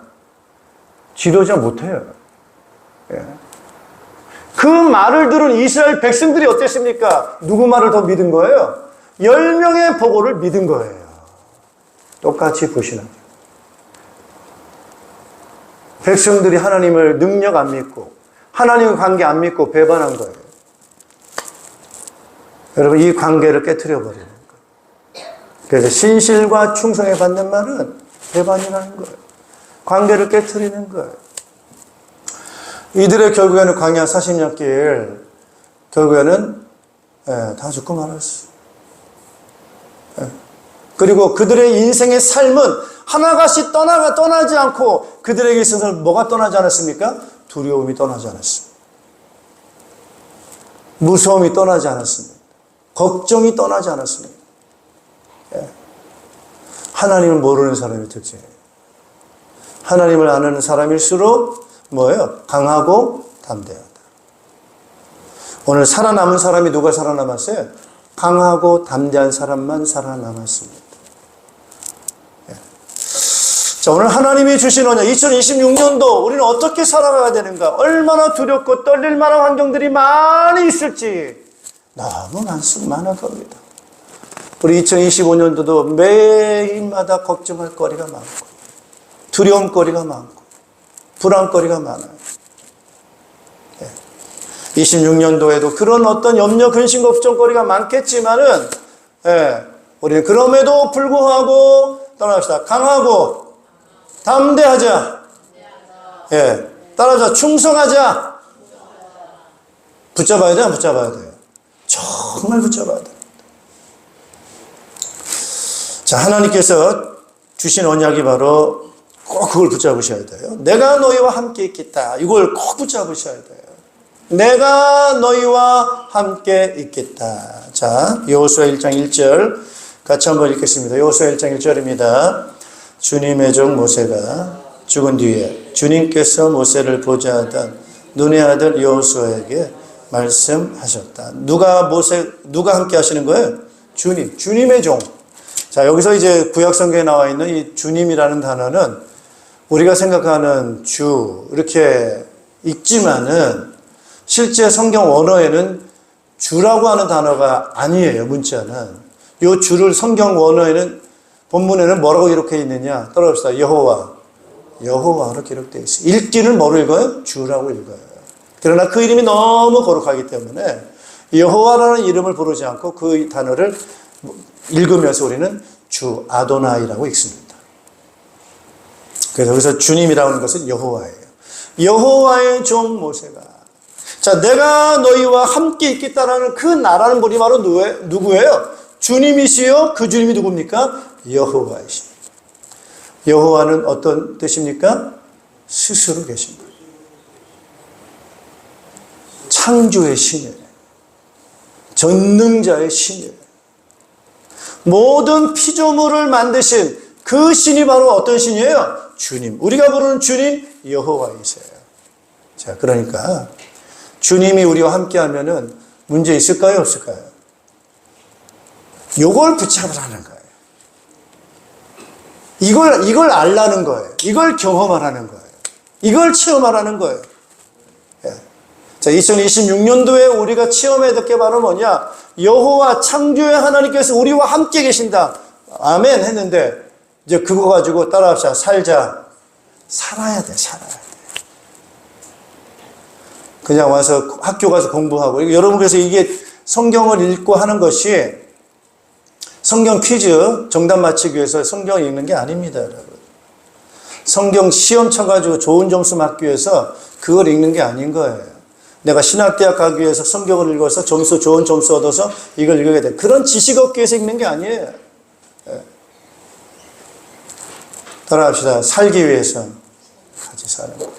지도자 못해요. 예. 그 말을 들은 이스라엘 백성들이 어땠습니까? 누구 말을 더 믿은 거예요? 10명의 보고를 믿은 거예요. 똑같이 불신하죠. 백성들이 하나님을 능력 안 믿고 하나님의 관계 안 믿고 배반한 거예요. 여러분, 이 관계를 깨트려 버리는 거예요. 그래서 신실과 충성에 받는 말은 배반이라는 거예요. 관계를 깨트리는 거예요. 이들의 결국에는 광야 40년 길 결국에는 다 죽고 말았어요. 그리고 그들의 인생의 삶은 하나같이 떠나지 않고 그들에게 있어서 뭐가 떠나지 않았습니까? 두려움이 떠나지 않았습니다. 무서움이 떠나지 않았습니다. 걱정이 떠나지 않았습니다. 하나님을 모르는 사람의 특징이에요. 하나님을 아는 사람일수록 뭐예요? 강하고 담대하다. 오늘 살아남은 사람이 누가 살아남았어요? 강하고 담대한 사람만 살아남았습니다. 자, 오늘 하나님이 주신 언약 2026년도 우리는 어떻게 살아가야 되는가? 얼마나 두렵고 떨릴 만한 환경들이 많이 있을지 너무 많을 겁니다. 우리 2025년도도 매일마다 걱정할 거리가 많고 두려움 거리가 많고 불안거리가 많아요. 26년도에도 그런 어떤 염려, 근심, 걱정거리가 많겠지만은 우리는 그럼에도 불구하고 따라합시다. 강하고 담대하자. 따라서 충성하자. 붙잡아야 돼요? 안 붙잡아야 돼요? 정말 붙잡아야 돼요. 자, 하나님께서 주신 언약이 바로 꼭 그걸 붙잡으셔야 돼요. 내가 너희와 함께 있겠다. 이걸 꼭 붙잡으셔야 돼요. 내가 너희와 함께 있겠다. 자, 여호수아 1장 1절 같이 한번 읽겠습니다. 여호수아 1장 1절입니다. 주님의 종 모세가 죽은 뒤에 주님께서 모세를 보좌하던 눈의 아들 여호수아에게 말씀하셨다. 누가 함께 하시는 거예요? 주님의 종. 자, 여기서 이제 구약 성경에 나와 있는 이 주님이라는 단어는 우리가 생각하는 주 이렇게 읽지만은 실제 성경 원어에는 주라고 하는 단어가 아니에요. 문자는. 이 주를 성경 원어에는 본문에는 뭐라고 이렇게 있느냐? 따라합시다. 여호와로 기록되어 있어요. 읽기는 뭐로 읽어요? 주라고 읽어요. 그러나 그 이름이 너무 거룩하기 때문에 여호와라는 이름을 부르지 않고 그 단어를 읽으면서 우리는 주 아도나이라고 읽습니다. 그래서 여기서 주님이라고 하는 것은 여호와예요. 여호와의 종 모세가 자, 내가 너희와 함께 있겠다라는 그 나라는 분이 바로 누구예요? 주님이시요. 그 주님이 누굽니까? 여호와이십니다. 여호와는 어떤 뜻입니까? 스스로 계신 거예요. 창조의 신이에요. 전능자의 신이에요. 모든 피조물을 만드신 그 신이 바로 어떤 신이에요? 주님. 우리가 부르는 주님 여호와이세요. 자, 그러니까 주님이 우리와 함께 하면은 문제 있을까요? 없을까요? 요걸 붙잡으라는 거예요. 이걸 알라는 거예요. 이걸 경험하라는 거예요. 이걸 체험하라는 거예요. 예. 자, 2026년도에 우리가 체험해야 될 게 바로 뭐냐? 여호와 창조의 하나님께서 우리와 함께 계신다. 아멘 했는데 이제 그거 가지고 따라합시다. 살아야 돼. 그냥 와서 학교 가서 공부하고. 여러분 그래서 이게 성경을 읽고 하는 것이 성경 퀴즈 정답 맞히기 위해서 성경을 읽는 게 아닙니다, 여러분. 성경 시험 쳐가지고 좋은 점수 맞기 위해서 그걸 읽는 게 아닌 거예요. 내가 신학대학 가기 위해서 성경을 읽어서 좋은 점수 얻어서 이걸 읽어야 돼. 그런 지식 얻기 위해서 읽는 게 아니에요. 예. 따라합시다. 살기 위해서 같이 사는 거예요.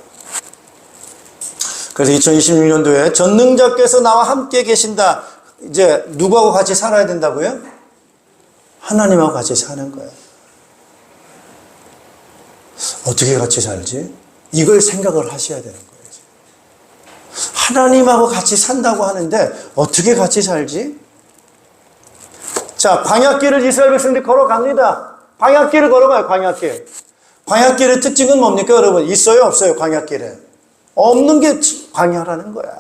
그래서 2026년도에 전능자께서 나와 함께 계신다. 이제 누구하고 같이 살아야 된다고요? 하나님하고 같이 사는 거예요. 어떻게 같이 살지? 이걸 생각을 하셔야 되는 거예요. 하나님하고 같이 산다고 하는데 어떻게 같이 살지? 자, 광야길을 이스라엘 백성들이 걸어갑니다. 광야길을 걸어가요. 광야길. 광야길의 특징은 뭡니까, 여러분? 있어요, 없어요? 광야길에 없는 게 광야라는 거야.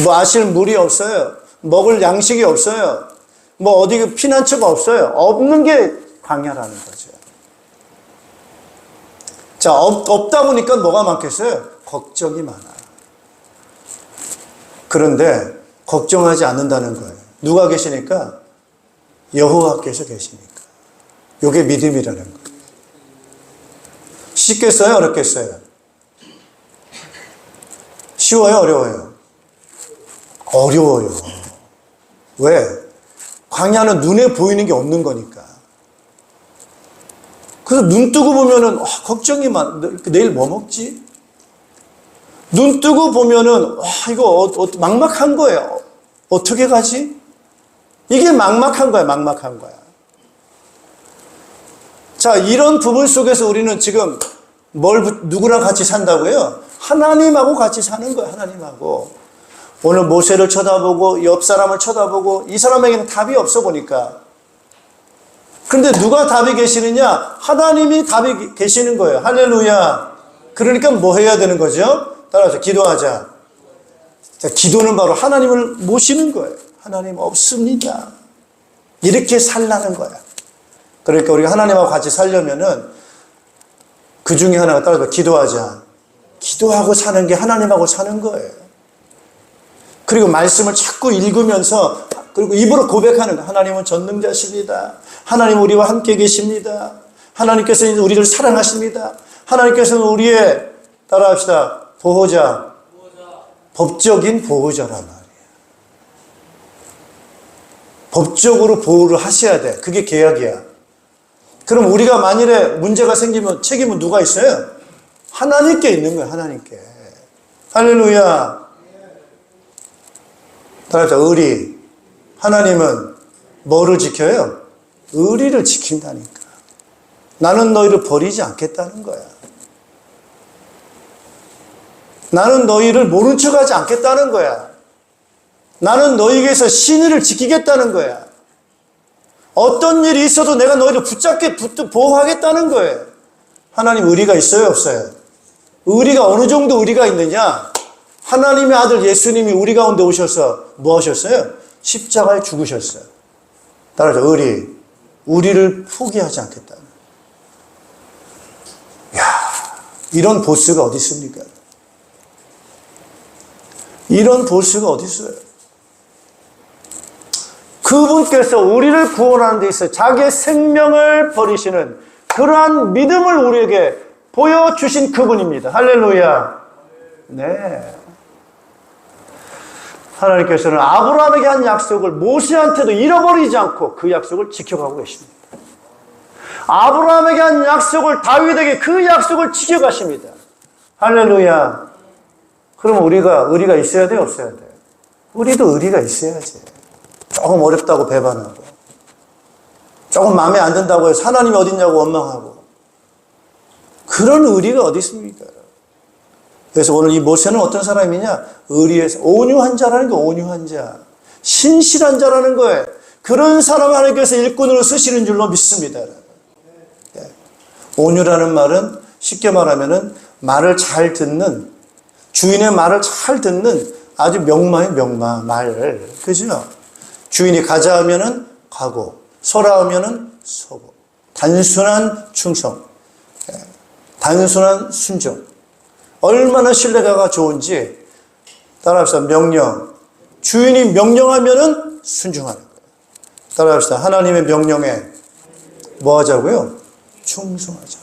마실 물이 없어요. 먹을 양식이 없어요. 뭐 어디 피난처가 없어요. 없는 게 광야라는 거죠. 자, 없다 보니까 뭐가 많겠어요? 걱정이 많아요. 그런데 걱정하지 않는다는 거예요. 누가 계시니까? 여호와께서 계시니까. 이게 믿음이라는 거예요. 쉽겠어요? 어렵겠어요? 쉬워요? 어려워요? 어려워요. 왜? 광야는 눈에 보이는 게 없는 거니까. 그래서 눈 뜨고 보면은 걱정이 내일 뭐 먹지? 눈 뜨고 보면은 이거 막막한 거예요. 어떻게 가지? 이게 막막한 거야. 막막한 거야. 자, 이런 부분 속에서 우리는 지금 누구랑 같이 산다고요? 하나님하고 같이 사는 거예요. 하나님하고. 오늘 모세를 쳐다보고 옆 사람을 쳐다보고 이 사람에게는 답이 없어 보니까. 그런데 누가 답이 계시느냐? 하나님이 답이 계시는 거예요. 할렐루야. 그러니까 뭐 해야 되는 거죠? 따라서 기도하자. 자, 기도는 바로 하나님을 모시는 거예요. 하나님 없습니다. 이렇게 살라는 거야. 그러니까 우리가 하나님하고 같이 살려면은 그 중에 하나가 따라서 기도하자. 기도하고 사는 게 하나님하고 사는 거예요. 그리고 말씀을 자꾸 읽으면서 그리고 입으로 고백하는 거예요. 하나님은 전능자십니다. 하나님 우리와 함께 계십니다. 하나님께서는 우리를 사랑하십니다. 하나님께서는 우리의 따라합시다. 보호자. 법적인 보호자란 말이에요. 법적으로 보호를 하셔야 돼. 그게 계약이야. 그럼 우리가 만일에 문제가 생기면 책임은 누가 있어요? 하나님께 있는 거예요. 하나님께. 할렐루야. 따라서 의리. 하나님은 뭐를 지켜요? 의리를 지킨다니까. 나는 너희를 버리지 않겠다는 거야. 나는 너희를 모른 척하지 않겠다는 거야. 나는 너희에게서 신의를 지키겠다는 거야. 어떤 일이 있어도 내가 너희를 붙잡게 보호하겠다는 거예요. 하나님 의리가 있어요, 없어요? 의리가 어느 정도 의리가 있느냐? 하나님의 아들 예수님이 우리 가운데 오셔서 뭐 하셨어요? 십자가에 죽으셨어요. 따라서 의리. 우리를 포기하지 않겠다. 이야, 이런 보스가 어디 있습니까? 이런 보스가 어디 있어요? 그분께서 우리를 구원하는 데 있어 자기의 생명을 버리시는 그러한 믿음을 우리에게 보여주신 그분입니다. 할렐루야. 네. 하나님께서는 아브라함에게 한 약속을 모세한테도 잃어버리지 않고 그 약속을 지켜가고 계십니다. 아브라함에게 한 약속을 다윗에게 그 약속을 지켜가십니다. 할렐루야. 그럼 우리가 의리가 있어야 돼요, 없어야 돼요? 우리도 의리가 있어야지. 조금 어렵다고 배반하고, 조금 마음에 안 든다고 해서 하나님이 어딨냐고 원망하고, 그런 의리가 어디 있습니까? 그래서 오늘 이 모세는 어떤 사람이냐? 의리에서 온유한 자라는 게 온유한 자, 신실한 자라는 거예요. 그런 사람 하나님께서 일꾼으로 쓰시는 줄로 믿습니다. 온유라는 말은 쉽게 말하면은 말을 잘 듣는, 주인의 말을 잘 듣는 아주 명마의 명마 말, 그죠? 주인이 가자 하면은 가고, 서라 하면은 서고, 단순한 충성, 단순한 순종. 얼마나 신뢰가 좋은지 따라합시다. 명령. 주인이 명령하면은 순종하는 거예요. 따라합시다. 하나님의 명령에 뭐 하자고요? 충성하자.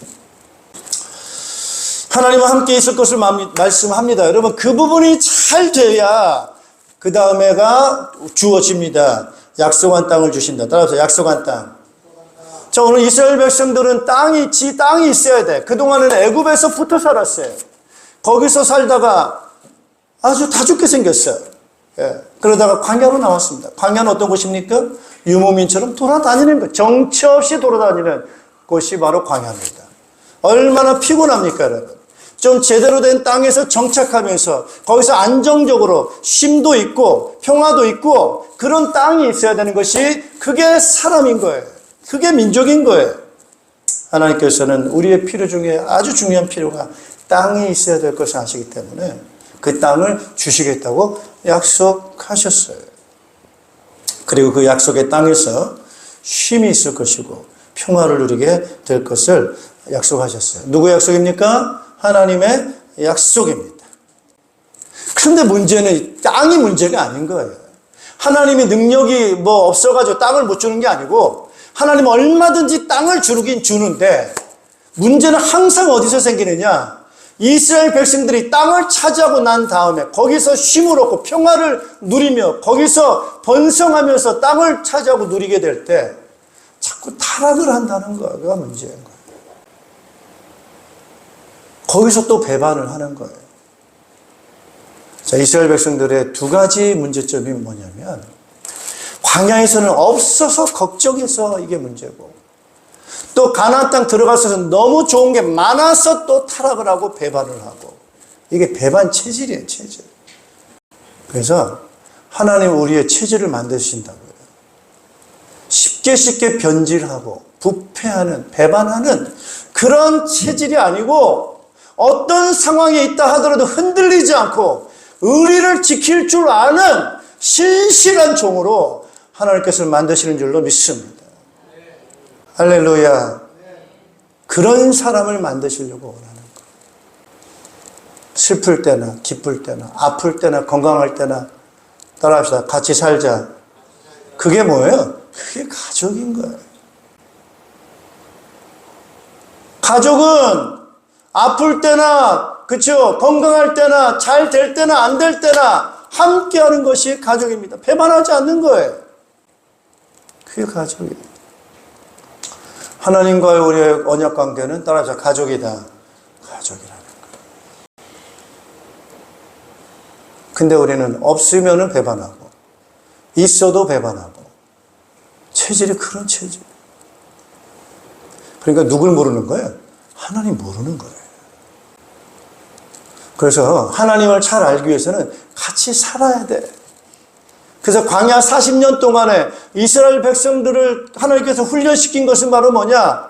하나님은 함께 있을 것을 말씀합니다. 여러분, 그 부분이 잘 돼야 그 다음에가 주어집니다. 약속한 땅을 주신다. 따라서 약속한 땅. 자, 오늘 이스라엘 백성들은 땅이 있어야 돼. 그동안은 애굽에서 붙어 살았어요. 거기서 살다가 아주 다 죽게 생겼어요. 예. 그러다가 광야로 나왔습니다. 광야는 어떤 곳입니까? 유목민처럼 돌아다니는 것. 정처 없이 돌아다니는 곳이 바로 광야입니다. 얼마나 피곤합니까, 여러분? 좀 제대로 된 땅에서 정착하면서 거기서 안정적으로 쉼도 있고 평화도 있고 그런 땅이 있어야 되는 것이 그게 사람인 거예요. 그게 민족인 거예요. 하나님께서는 우리의 필요 중에 아주 중요한 필요가 땅이 있어야 될 것을 아시기 때문에 그 땅을 주시겠다고 약속하셨어요. 그리고 그 약속의 땅에서 쉼이 있을 것이고 평화를 누리게 될 것을 약속하셨어요. 누구의 약속입니까? 하나님의 약속입니다. 그런데 문제는 땅이 문제가 아닌 거예요. 하나님의 능력이 뭐 없어가지고 땅을 못 주는 게 아니고 하나님은 얼마든지 땅을 주긴 주는데 문제는 항상 어디서 생기느냐? 이스라엘 백성들이 땅을 차지하고 난 다음에 거기서 쉼을 얻고 평화를 누리며 거기서 번성하면서 땅을 차지하고 누리게 될 때 자꾸 타락을 한다는 거가 문제인 거예요. 거기서 또 배반을 하는 거예요. 자, 이스라엘 백성들의 두 가지 문제점이 뭐냐면 광야에서는 없어서 걱정해서 이게 문제고 또 가나안 땅 들어가서 너무 좋은 게 많아서 또 타락을 하고 배반을 하고 이게 배반 체질이에요, 체질. 그래서 하나님 우리의 체질을 만드신다고요. 쉽게 변질하고 부패하는 배반하는 그런 체질이 아니고 어떤 상황에 있다 하더라도 흔들리지 않고 의리를 지킬 줄 아는 신실한 종으로 하나님께서 만드시는 줄로 믿습니다. 할렐루야. 그런 사람을 만드시려고 원하는 거예요. 슬플 때나 기쁠 때나 아플 때나 건강할 때나 따라합시다. 같이 살자. 그게 뭐예요? 그게 가족인 거예요. 가족은 아플 때나 그렇죠? 건강할 때나 잘 될 때나 안 될 때나 함께하는 것이 가족입니다. 배반하지 않는 거예요. 그게 가족이에요. 하나님과의 우리의 언약 관계는 따라서 가족이다. 가족이라는 거예요. 근데 우리는 없으면은 배반하고 있어도 배반하고 체질이 그런 체질. 그러니까 누굴 모르는 거예요? 하나님 모르는 거예요. 그래서 하나님을 잘 알기 위해서는 같이 살아야 돼. 그래서 광야 40년 동안에 이스라엘 백성들을 하나님께서 훈련시킨 것은 바로 뭐냐?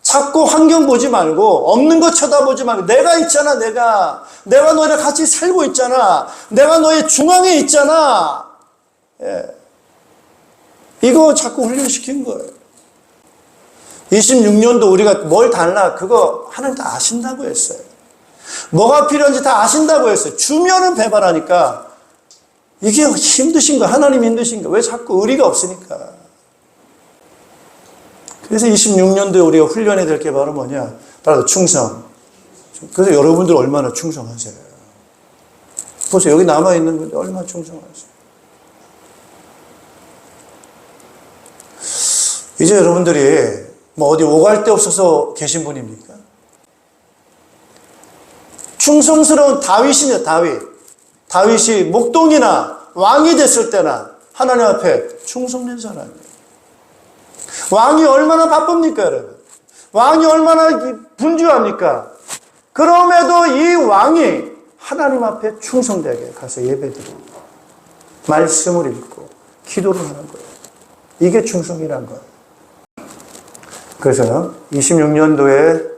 자꾸 환경 보지 말고 없는 것 쳐다보지 말고 내가 있잖아. 내가 너희랑 같이 살고 있잖아. 내가 너의 중앙에 있잖아. 예. 이거 자꾸 훈련시킨 거예요. 26년도 우리가 뭘 달라 그거 하나님 다 아신다고 했어요. 뭐가 필요한지 다 아신다고 했어요. 주면은 배반하니까 이게 힘드신 거야. 하나님 힘드신 거야. 왜 자꾸 의리가 없으니까. 그래서 26년도에 우리가 훈련해야 될 게 바로 뭐냐? 바로 충성. 그래서 여러분들 얼마나 충성하세요. 보세요. 여기 남아있는 분들 얼마나 충성하세요. 이제 여러분들이 뭐 어디 오갈 데 없어서 계신 분입니까? 충성스러운 다윗이냐, 다윗이 목동이나 왕이 됐을 때나 하나님 앞에 충성된 사람이에요. 왕이 얼마나 바쁩니까, 여러분? 왕이 얼마나 분주합니까? 그럼에도 이 왕이 하나님 앞에 충성되게 가서 예배드리고 말씀을 읽고 기도를 하는 거예요. 이게 충성이란 거예요. 그래서 26년도에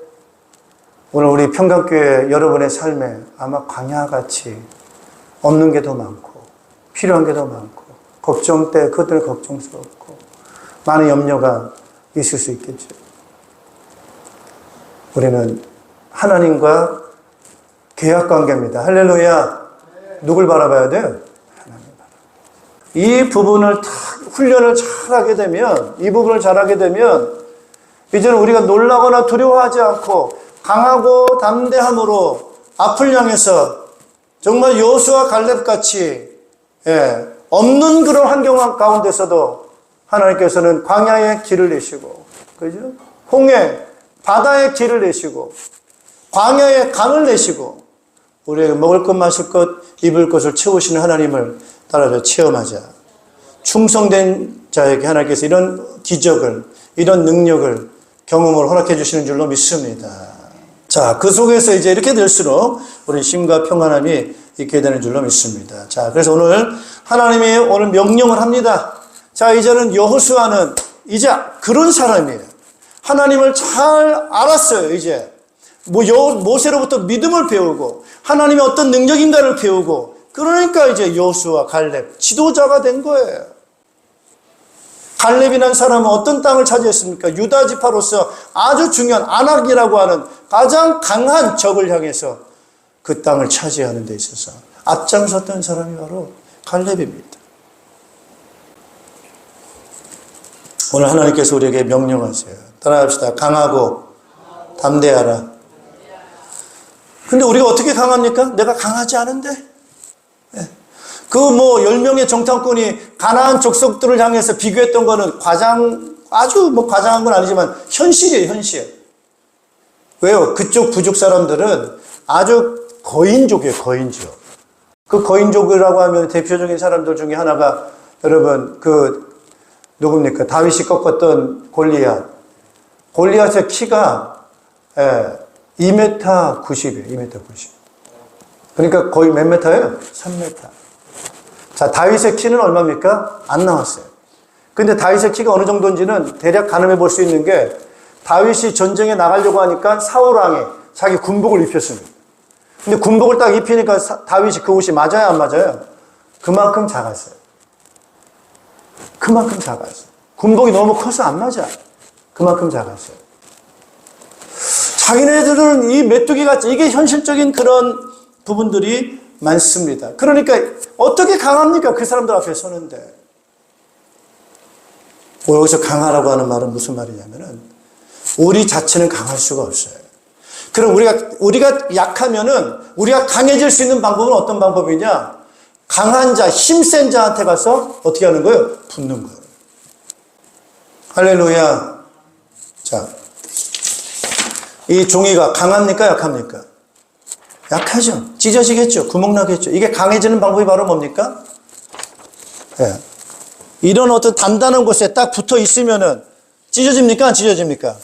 오늘 우리 평강교회 여러분의 삶에 아마 광야같이 없는 게 더 많고 필요한 게 더 많고 걱정 때 그들 걱정스럽고 많은 염려가 있을 수 있겠죠. 우리는 하나님과 계약 관계입니다. 할렐루야. 누굴 바라봐야 돼요? 하나님 바라봐요. 이 부분을 훈련을 잘하게 되면 이 부분을 잘하게 되면 이제는 우리가 놀라거나 두려워하지 않고 강하고 담대함으로 앞을 향해서 정말 여호수아 갈렙같이 없는 그런 환경 가운데서도 하나님께서는 광야의 길을 내시고, 그죠? 홍해, 바다의 길을 내시고, 광야의 강을 내시고, 우리에게 먹을 것, 마실 것, 입을 것을 채우시는 하나님을 따라서 체험하자. 충성된 자에게 하나님께서 이런 기적을, 이런 능력을 경험을 허락해 주시는 줄로 믿습니다. 자, 그 속에서 이제 이렇게 될수록 우리 쉼과 평안함이 있게 되는 줄로 믿습니다. 자, 그래서 오늘 하나님이 오늘 명령을 합니다. 자, 이제는 여호수아는 이제 그런 사람이에요. 하나님을 잘 알았어요, 이제. 모세로부터 믿음을 배우고, 하나님의 어떤 능력인가를 배우고, 그러니까 이제 여호수아, 갈렙, 지도자가 된 거예요. 갈렙이라는 사람은 어떤 땅을 차지했습니까? 유다 지파로서 아주 중요한 아낙이라고 하는 가장 강한 적을 향해서 그 땅을 차지하는 데 있어서 앞장섰던 사람이 바로 갈렙입니다. 오늘 하나님께서 우리에게 명령하세요. 따라합시다. 강하고 담대하라. 근데 우리가 어떻게 강합니까? 내가 강하지 않은데? 그 10명의 정탐꾼이 가나안 족속들을 향해서 비교했던 거는 아주 과장한 건 아니지만 현실이에요, 현실. 왜요? 그쪽 부족 사람들은 아주 거인족이에요, 거인족. 그 거인족이라고 하면 대표적인 사람들 중에 하나가 여러분, 누굽니까? 다윗이 꺾었던 골리앗. 골리앗의 키가 2m 90이에요, 2m 90. 그러니까 거의 몇 메타예요? 3m. 자, 다윗의 키는 얼마입니까? 안 나왔어요. 근데 다윗의 키가 어느 정도인지는 대략 가늠해 볼 수 있는 게 다윗이 전쟁에 나가려고 하니까 사울왕이 자기 군복을 입혔습니다. 근데 군복을 딱 입히니까 다윗이 그 옷이 맞아요, 안 맞아요? 그만큼 작았어요. 그만큼 작았어요. 군복이 너무 커서 안 맞아. 그만큼 작았어요. 자기네들은 이 메뚜기 같이 이게 현실적인 그런 부분들이 많습니다. 그러니까 어떻게 강합니까? 그 사람들 앞에 서는데. 여기서 강하라고 하는 말은 무슨 말이냐면은 우리 자체는 강할 수가 없어요. 그럼 우리가 약하면은 우리가 강해질 수 있는 방법은 어떤 방법이냐? 강한 자, 힘센 자한테 가서 어떻게 하는 거예요? 붙는 거예요. 할렐루야. 자, 이 종이가 강합니까? 약합니까? 약하죠. 찢어지겠죠. 구멍 나겠죠. 이게 강해지는 방법이 바로 뭡니까? 예. 이런 어떤 단단한 곳에 딱 붙어 있으면은 찢어집니까? 안 찢어집니까?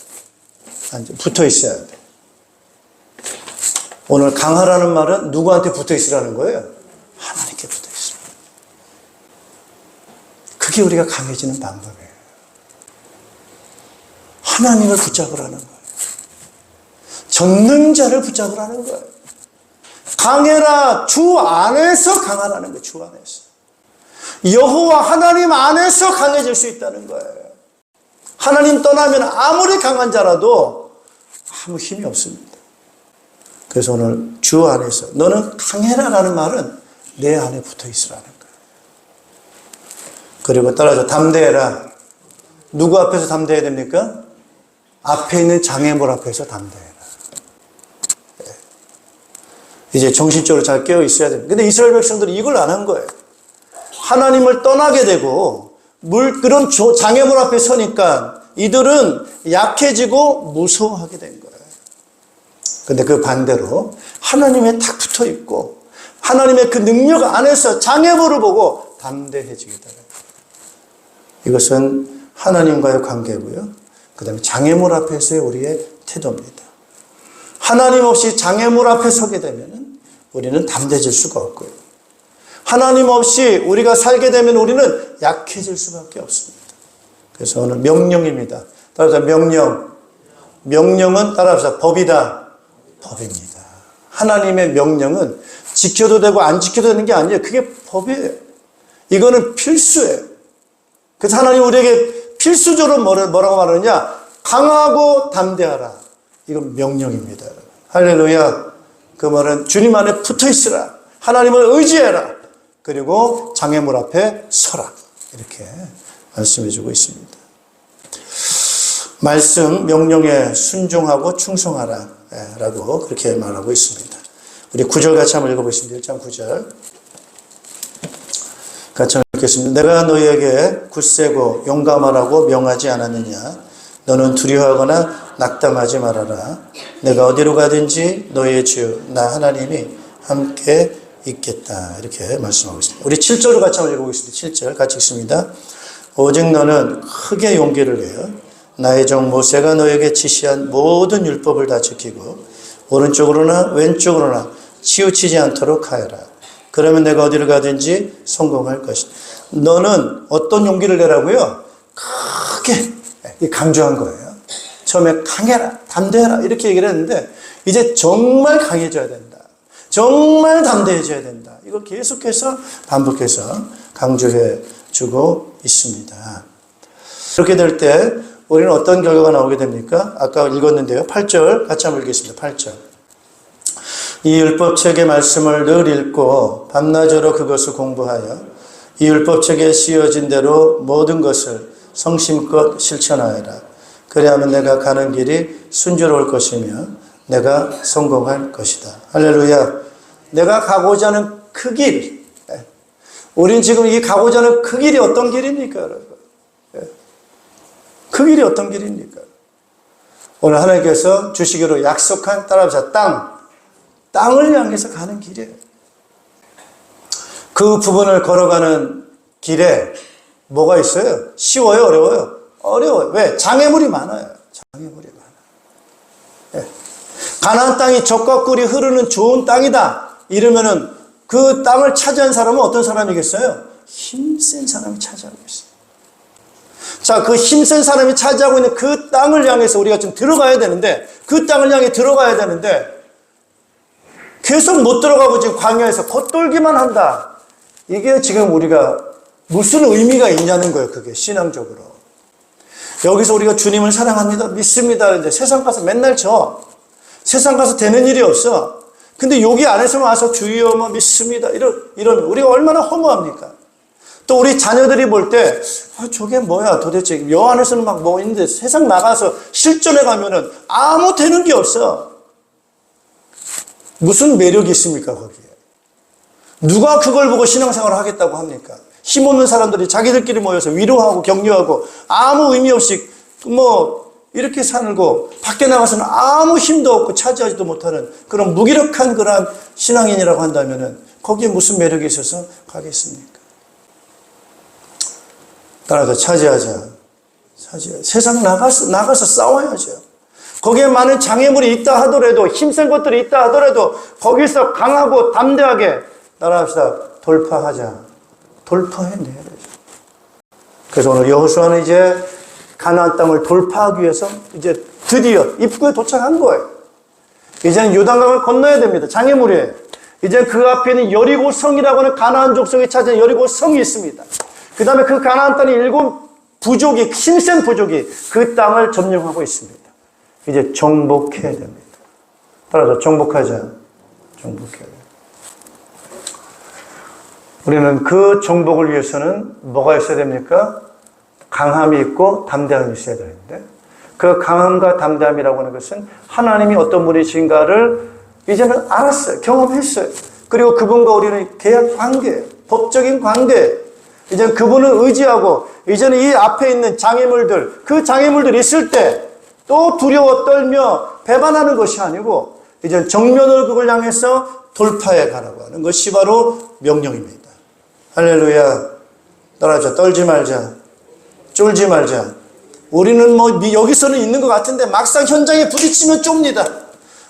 붙어 있어야 돼. 오늘 강하라는 말은 누구한테 붙어 있으라는 거예요? 하나님께 붙어 있으라. 그게 우리가 강해지는 방법이에요. 하나님을 붙잡으라는 거예요. 전능자를 붙잡으라는 거예요. 강해라. 주 안에서 강하라는 거예요. 주 안에서. 여호와 하나님 안에서 강해질 수 있다는 거예요. 하나님 떠나면 아무리 강한 자라도 아무 힘이 없습니다. 그래서 오늘 주 안에서 너는 강해라라는 말은 내 안에 붙어 있으라는 거예요. 그리고 따라서 담대해라. 누구 앞에서 담대해야 됩니까? 앞에 있는 장애물 앞에서 담대해라. 이제 정신적으로 잘 깨어 있어야 됩니다. 근데 이스라엘 백성들이 이걸 안 한 거예요. 하나님을 떠나게 되고 그런 장애물 앞에 서니까 이들은 약해지고 무서워하게 된 거예요. 근데 그 반대로 하나님에 딱 붙어 있고 하나님의 그 능력 안에서 장애물을 보고 담대해지게 돼요. 이것은 하나님과의 관계고요. 그 다음에 장애물 앞에서의 우리의 태도입니다. 하나님 없이 장애물 앞에 서게 되면 우리는 담대해질 수가 없고요. 하나님 없이 우리가 살게 되면 우리는 약해질 수밖에 없습니다. 그래서 오늘 명령입니다. 따라서 명령. 명령은 따라서 법이다. 법입니다. 하나님의 명령은 지켜도 되고 안 지켜도 되는 게 아니에요. 그게 법이에요. 이거는 필수예요. 그래서 하나님 우리에게 필수적으로 뭐라고 말하느냐? 강하고 담대하라. 이건 명령입니다. 할렐루야. 그 말은 주님 안에 붙어 있으라. 하나님을 의지해라. 그리고 장애물 앞에 서라. 이렇게 말씀해 주고 있습니다. 말씀, 명령에 순종하고 충성하라. 라고 그렇게 말하고 있습니다. 우리 9절 같이 한번 읽어보겠습니다. 1장 9절. 같이 한번 읽겠습니다. 내가 너희에게 굳세고 용감하라고 명하지 않았느냐? 너는 두려워하거나 낙담하지 말아라. 내가 어디로 가든지 너희의 주, 나 하나님이 함께 있겠다. 이렇게 말씀하고 있습니다. 우리 7절을 같이 한번 읽어보겠습니다. 7절 같이 읽습니다. 오직 너는 크게 용기를 내어 나의 종 모세가 너에게 지시한 모든 율법을 다 지키고 오른쪽으로나 왼쪽으로나 치우치지 않도록 하여라. 그러면 내가 어디를 가든지 성공할 것이다. 너는 어떤 용기를 내라고요? 크게 강조한 거예요. 처음에 강해라, 담대해라 이렇게 얘기를 했는데 이제 정말 강해져야 된다. 정말 담대해져야 된다. 이걸 계속해서 반복해서 강조해 주고 있습니다. 그렇게 될 때 우리는 어떤 결과가 나오게 됩니까? 아까 읽었는데요. 8절 같이 한번 읽겠습니다. 8절. 이 율법책의 말씀을 늘 읽고 밤낮으로 그것을 공부하여 이 율법책에 씌어진 대로 모든 것을 성심껏 실천하여라. 그래야만 내가 가는 길이 순조로울 것이며 내가 성공할 것이다. 할렐루야. 내가 가고자 하는 그 길. 우린 지금 이 가고자 하는 그 길이 어떤 길입니까, 여러분? 그 길이 어떤 길입니까? 오늘 하나님께서 주시기로 약속한 따라합시다. 땅을 향해서 가는 길이에요. 그 부분을 걸어가는 길에 뭐가 있어요? 쉬워요? 어려워요? 어려워요. 왜? 장애물이 많아요. 장애물이 많아요. 가나안 땅이 젖과 꿀이 흐르는 좋은 땅이다. 이러면은 그 땅을 차지한 사람은 어떤 사람이겠어요? 힘센 사람이 차지하고 있어요. 자, 그 힘센 사람이 차지하고 있는 그 땅을 향해서 우리가 좀 들어가야 되는데, 그 땅을 향해 들어가야 되는데, 계속 못 들어가고 지금 광야에서 겉돌기만 한다. 이게 지금 우리가 무슨 의미가 있냐는 거예요, 그게 신앙적으로. 여기서 우리가 주님을 사랑합니다, 믿습니다. 그런데 세상 가서 맨날 세상 가서 되는 일이 없어. 근데 여기 안에서만 와서 주여 뭐 믿습니다. 이러면 우리가 얼마나 허무합니까? 또 우리 자녀들이 볼 때, 저게 뭐야 도대체. 여 안에서는 막 뭐 있는데 세상 나가서 실전에 가면은 아무 되는 게 없어. 무슨 매력이 있습니까, 거기에? 누가 그걸 보고 신앙생활을 하겠다고 합니까? 힘없는 사람들이 자기들끼리 모여서 위로하고 격려하고 아무 의미 없이 이렇게 살고 밖에 나가서는 아무 힘도 없고 차지하지도 못하는 그런 무기력한 그러한 신앙인이라고 한다면 거기에 무슨 매력이 있어서 가겠습니까? 따라서 차지하자. 세상 나가서 싸워야죠. 거기에 많은 장애물이 있다 하더라도, 힘센 것들이 있다 하더라도 거기서 강하고 담대하게 따라합시다. 돌파해내야죠. 그래서 오늘 여호수아는 이제 가나안 땅을 돌파하기 위해서 이제 드디어 입구에 도착한 거예요. 이제는 요단강을 건너야 됩니다. 장애물이에요. 이제 그 앞에 있는 여리고 성이라고 하는 가나안 족속이 차지한 여리고 성이 있습니다. 그 다음에 그 가나안 땅의 7 부족이, 힘센 부족이 그 땅을 점령하고 있습니다. 이제 정복해야 됩니다. 따라서 정복해야 돼요. 우리는 그 정복을 위해서는 뭐가 있어야 됩니까? 강함이 있고 담대함이 있어야 되는데, 그 강함과 담대함이라고 하는 것은 하나님이 어떤 분이신가를 이제는 알았어요. 경험했어요. 그리고 그분과 우리는 계약 관계, 법적인 관계, 이제 그분을 의지하고, 이제는 이 앞에 있는 장애물들, 그 장애물들이 있을 때 또 두려워 떨며 배반하는 것이 아니고, 이제 정면으로 그걸 향해서 돌파해 가라고 하는 것이 바로 명령입니다. 할렐루야. 따라하자. 떨지 말자. 쫄지 말자. 우리는 여기서는 있는 것 같은데 막상 현장에 부딪히면 좁니다.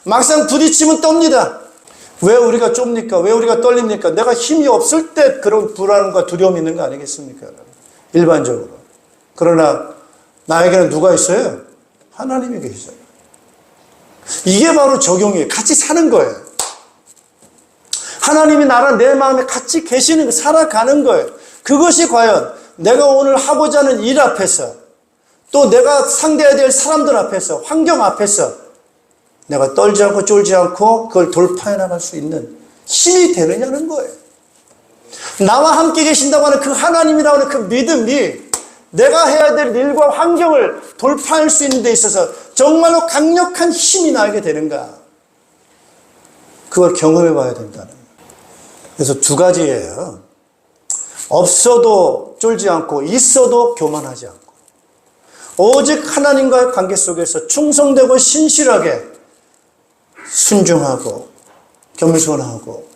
막상 부딪히면 떱니다. 왜 우리가 좁니까? 왜 우리가 떨립니까? 내가 힘이 없을 때 그런 불안과 두려움이 있는 거 아니겠습니까? 일반적으로. 그러나 나에게는 누가 있어요? 하나님이 계셔요. 이게 바로 적용이에요. 같이 사는 거예요. 하나님이 나랑 내 마음에 같이 계시는, 살아가는 거예요. 그것이 과연 내가 오늘 하고자 하는 일 앞에서, 또 내가 상대해야 될 사람들 앞에서, 환경 앞에서 내가 떨지 않고 쫄지 않고 그걸 돌파해 나갈 수 있는 힘이 되느냐는 거예요. 나와 함께 계신다고 하는 그 하나님이라고 하는 그 믿음이 내가 해야 될 일과 환경을 돌파할 수 있는 데 있어서 정말로 강력한 힘이 나게 되는가, 그걸 경험해 봐야 된다는 거예요. 그래서 2가지예요. 없어도 쫄지 않고 있어도 교만하지 않고, 오직 하나님과의 관계 속에서 충성되고 신실하게 순종하고 겸손하고,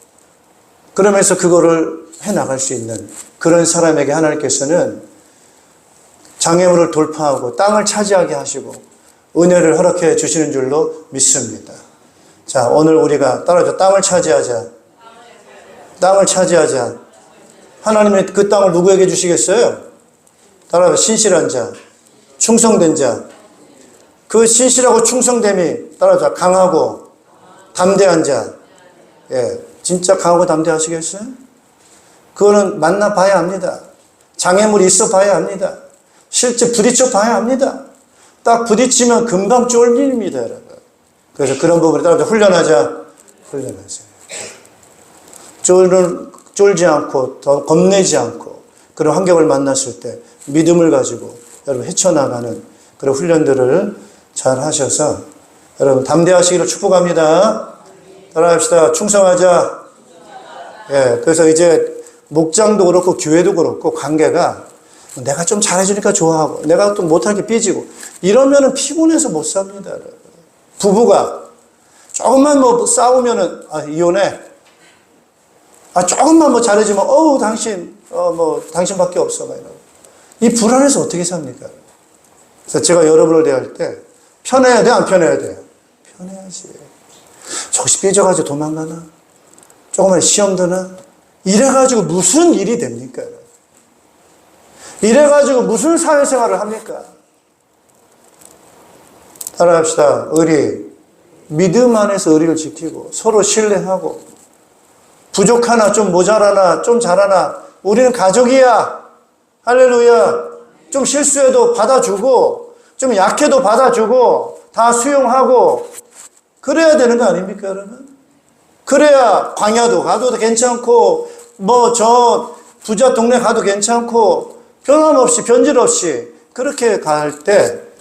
그러면서 그거를 해나갈 수 있는 그런 사람에게 하나님께서는 장애물을 돌파하고 땅을 차지하게 하시고 은혜를 허락해 주시는 줄로 믿습니다. 자, 오늘 우리가 따라서 땅을 차지하자. 땅을 차지하자. 하나님이 그 땅을 누구에게 주시겠어요? 따라서 신실한 자, 충성된 자. 그 신실하고 충성됨이 따라서 강하고 담대한 자. 예, 진짜 강하고 담대하시겠어요? 그거는 만나봐야 합니다. 장애물이 있어 봐야 합니다. 실제 부딪혀 봐야 합니다. 딱 부딪히면 금방 쫄립니다, 여러분. 그래서 그런 부분에 따라서 훈련하세요. 쫄지 않고, 더 겁내지 않고, 그런 환경을 만났을 때 믿음을 가지고 여러분 헤쳐나가는 그런 훈련들을 잘 하셔서 여러분 담대하시기를 축복합니다. 따라합시다. 충성하자. 예, 그래서 이제 목장도 그렇고 교회도 그렇고 관계가 내가 좀 잘해주니까 좋아하고 내가 또 못하게 삐지고 이러면은 피곤해서 못 삽니다. 여러분. 부부가 조금만 싸우면은 이혼해. 조금만 잘해주면 당신 당신밖에 없어. 이러고. 이 불안해서 어떻게 삽니까? 그래서 제가 여러분을 대할 때 편해야 돼, 안 편해야 돼요? 편해야지. 조금씩 삐져가지고 도망가나? 조금만 시험 드나? 이래가지고 무슨 일이 됩니까? 이래가지고 무슨 사회생활을 합니까? 따라합시다. 의리. 믿음 안에서 의리를 지키고 서로 신뢰하고, 부족하나 좀 모자라나 좀 잘하나 우리는 가족이야. 할렐루야. 좀 실수해도 받아주고 좀 약해도 받아주고 다 수용하고 그래야 되는 거 아닙니까, 여러분? 그래야 광야도 가도 괜찮고 저 부자 동네 가도 괜찮고 변함없이 변질 없이 그렇게 갈 때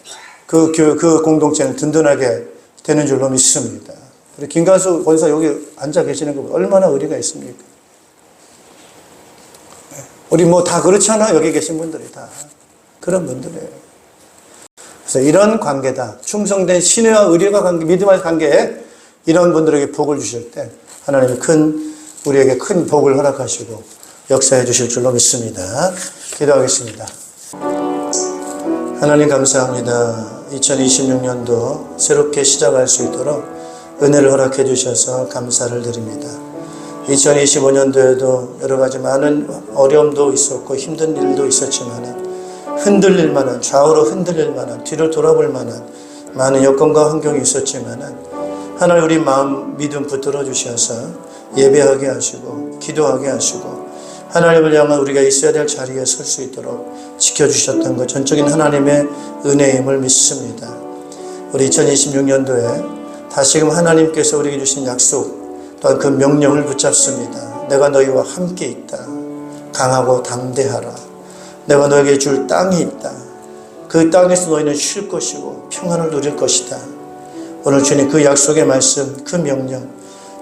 그 공동체는 든든하게 되는 줄로 믿습니다. 우리 김관수 권사 여기 앉아 계시는 거 얼마나 의리가 있습니까? 우리 뭐 다 그렇잖아. 여기 계신 분들이 다 그런 분들이에요. 그래서 이런 관계다. 충성된 신뢰와 의리와 관계, 믿음의 관계에 이런 분들에게 복을 주실 때 하나님이 우리에게 큰 복을 허락하시고 역사해 주실 줄로 믿습니다. 기도하겠습니다. 하나님 감사합니다. 2026년도 새롭게 시작할 수 있도록 은혜를 허락해 주셔서 감사를 드립니다. 2025년도에도 여러 가지 많은 어려움도 있었고 힘든 일도 있었지만 흔들릴 만한, 좌우로 흔들릴 만한, 뒤로 돌아볼 만한 많은 여건과 환경이 있었지만 하나님 우리 마음 믿음 붙들어 주셔서 예배하게 하시고 기도하게 하시고 하나님을 향한 우리가 있어야 될 자리에 설 수 있도록 지켜주셨던 것 전적인 하나님의 은혜임을 믿습니다. 우리 2026년도에 다시금 하나님께서 우리에게 주신 약속 또한 그 명령을 붙잡습니다. 내가 너희와 함께 있다. 강하고 담대하라. 내가 너에게 줄 땅이 있다. 그 땅에서 너희는 쉴 것이고 평안을 누릴 것이다. 오늘 주님 그 약속의 말씀, 그 명령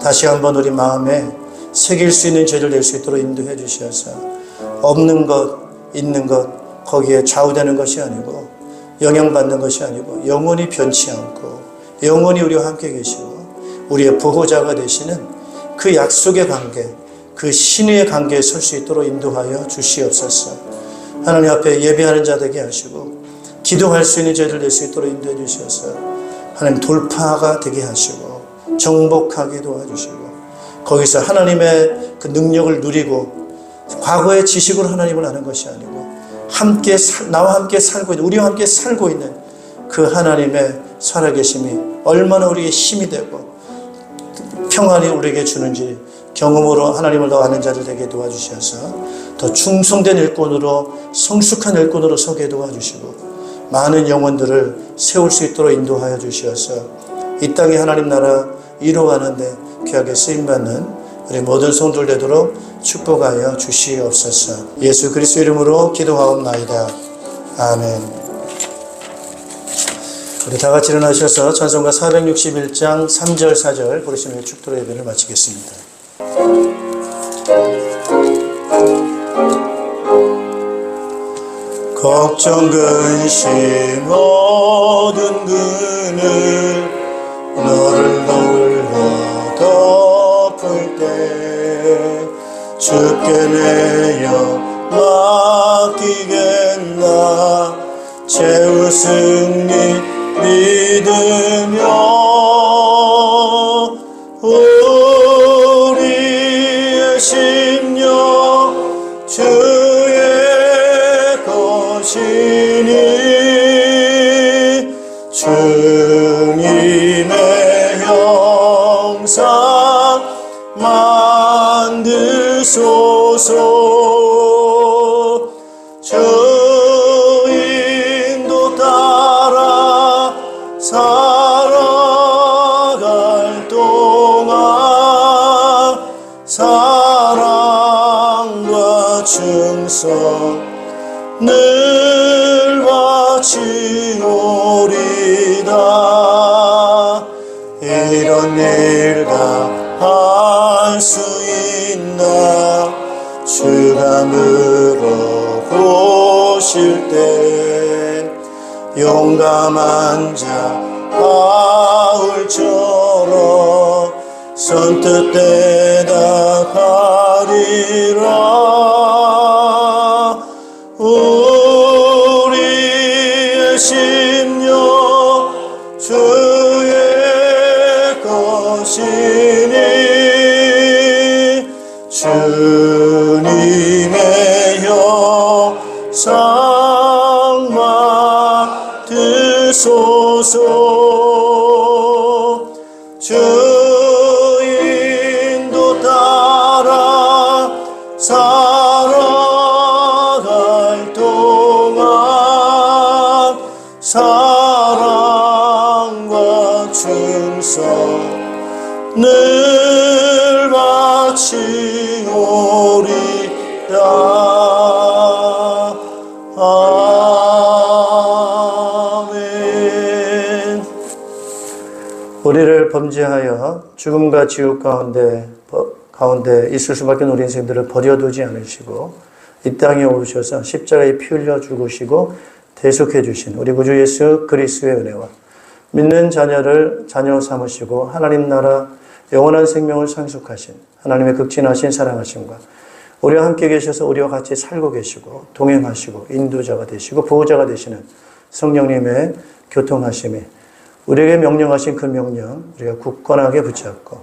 다시 한번 우리 마음에 새길 수 있는 죄를 낼 수 있도록 인도해 주셔서 없는 것, 있는 것 거기에 좌우되는 것이 아니고 영향받는 것이 아니고 영원히 변치 않고 영원히 우리와 함께 계시고 우리의 보호자가 되시는 그 약속의 관계, 그 신의의 관계에 설 수 있도록 인도하여 주시옵소서. 하나님 앞에 예배하는 자 되게 하시고 기도할 수 있는 죄를 낼 수 있도록 인도해 주셔서 하나님 돌파가 되게 하시고 정복하게 도와주시고 거기서 하나님의 그 능력을 누리고 과거의 지식으로 하나님을 아는 것이 아니고 나와 함께 살고 있는, 우리와 함께 살고 있는 그 하나님의 살아계심이 얼마나 우리에게 힘이 되고 평안이 우리에게 주는지 경험으로 하나님을 더 아는 자들 되게 도와주셔서 더 충성된 일꾼으로 성숙한 일꾼으로 서게 도와주시고 많은 영혼들을 세울 수 있도록 인도하여 주시어서 이 땅에 하나님 나라 이루어가는데 귀하게 쓰임받는 우리 모든 성도들 되도록 축복하여 주시옵소서. 예수 그리스도 이름으로 기도하옵나이다. 아멘. 우리 다 같이 일어나셔서 찬송가 461장 3절 4절 부르시며 축도로 예배를 마치겠습니다. 걱정 근심 모든 그늘 너를 홀로 덮을 때 주께 내어 맡기겠나 최후 승리 믿으며 우리의 심령 주의 것이니 주님의 형상 만드소서. 주 인도 따라 살아갈 동안 사랑과 충성 늘 바치오리다. 이런 일 다 할 수 있나 주가 물어보실 때 용감한 자 바울처럼 선뜻 대답하리라. 우리의 심령 주의 것이니 주님의 형상 맡으소서. 주 인도 따라 살아갈 동안 사랑과 충성 늘 바치오리다. 아멘. 범죄하여 죽음과 지옥 가운데 있을 수밖에 없는 우리 인생들을 버려두지 않으시고 이 땅에 오셔서 십자가에 피 흘려 죽으시고 대속해 주신 우리 구주 예수 그리스도의 은혜와 믿는 자녀를 자녀 삼으시고 하나님 나라 영원한 생명을 상속하신 하나님의 극진하신 사랑하심과 우리와 함께 계셔서 우리와 같이 살고 계시고 동행하시고 인도자가 되시고 보호자가 되시는 성령님의 교통하심이 우리에게 명령하신 그 명령 우리가 굳건하게 붙잡고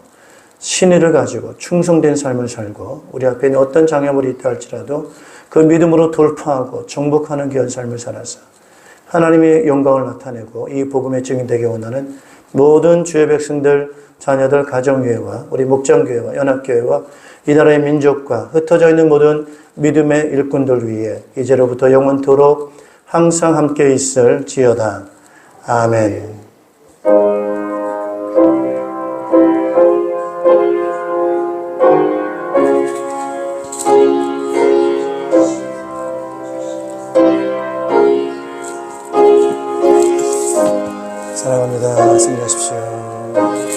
신의를 가지고 충성된 삶을 살고 우리 앞에 있는 어떤 장애물이 있다 할지라도 그 믿음으로 돌파하고 정복하는 귀한 삶을 살아서 하나님의 영광을 나타내고 이 복음의 증인 되게 원하는 모든 주의 백성들, 자녀들, 가정교회와 우리 목장교회와 연합교회와 이 나라의 민족과 흩어져 있는 모든 믿음의 일꾼들 위해 이제로부터 영원토록 항상 함께 있을지어다. 아멘. 사랑합니다. 승리하십시오.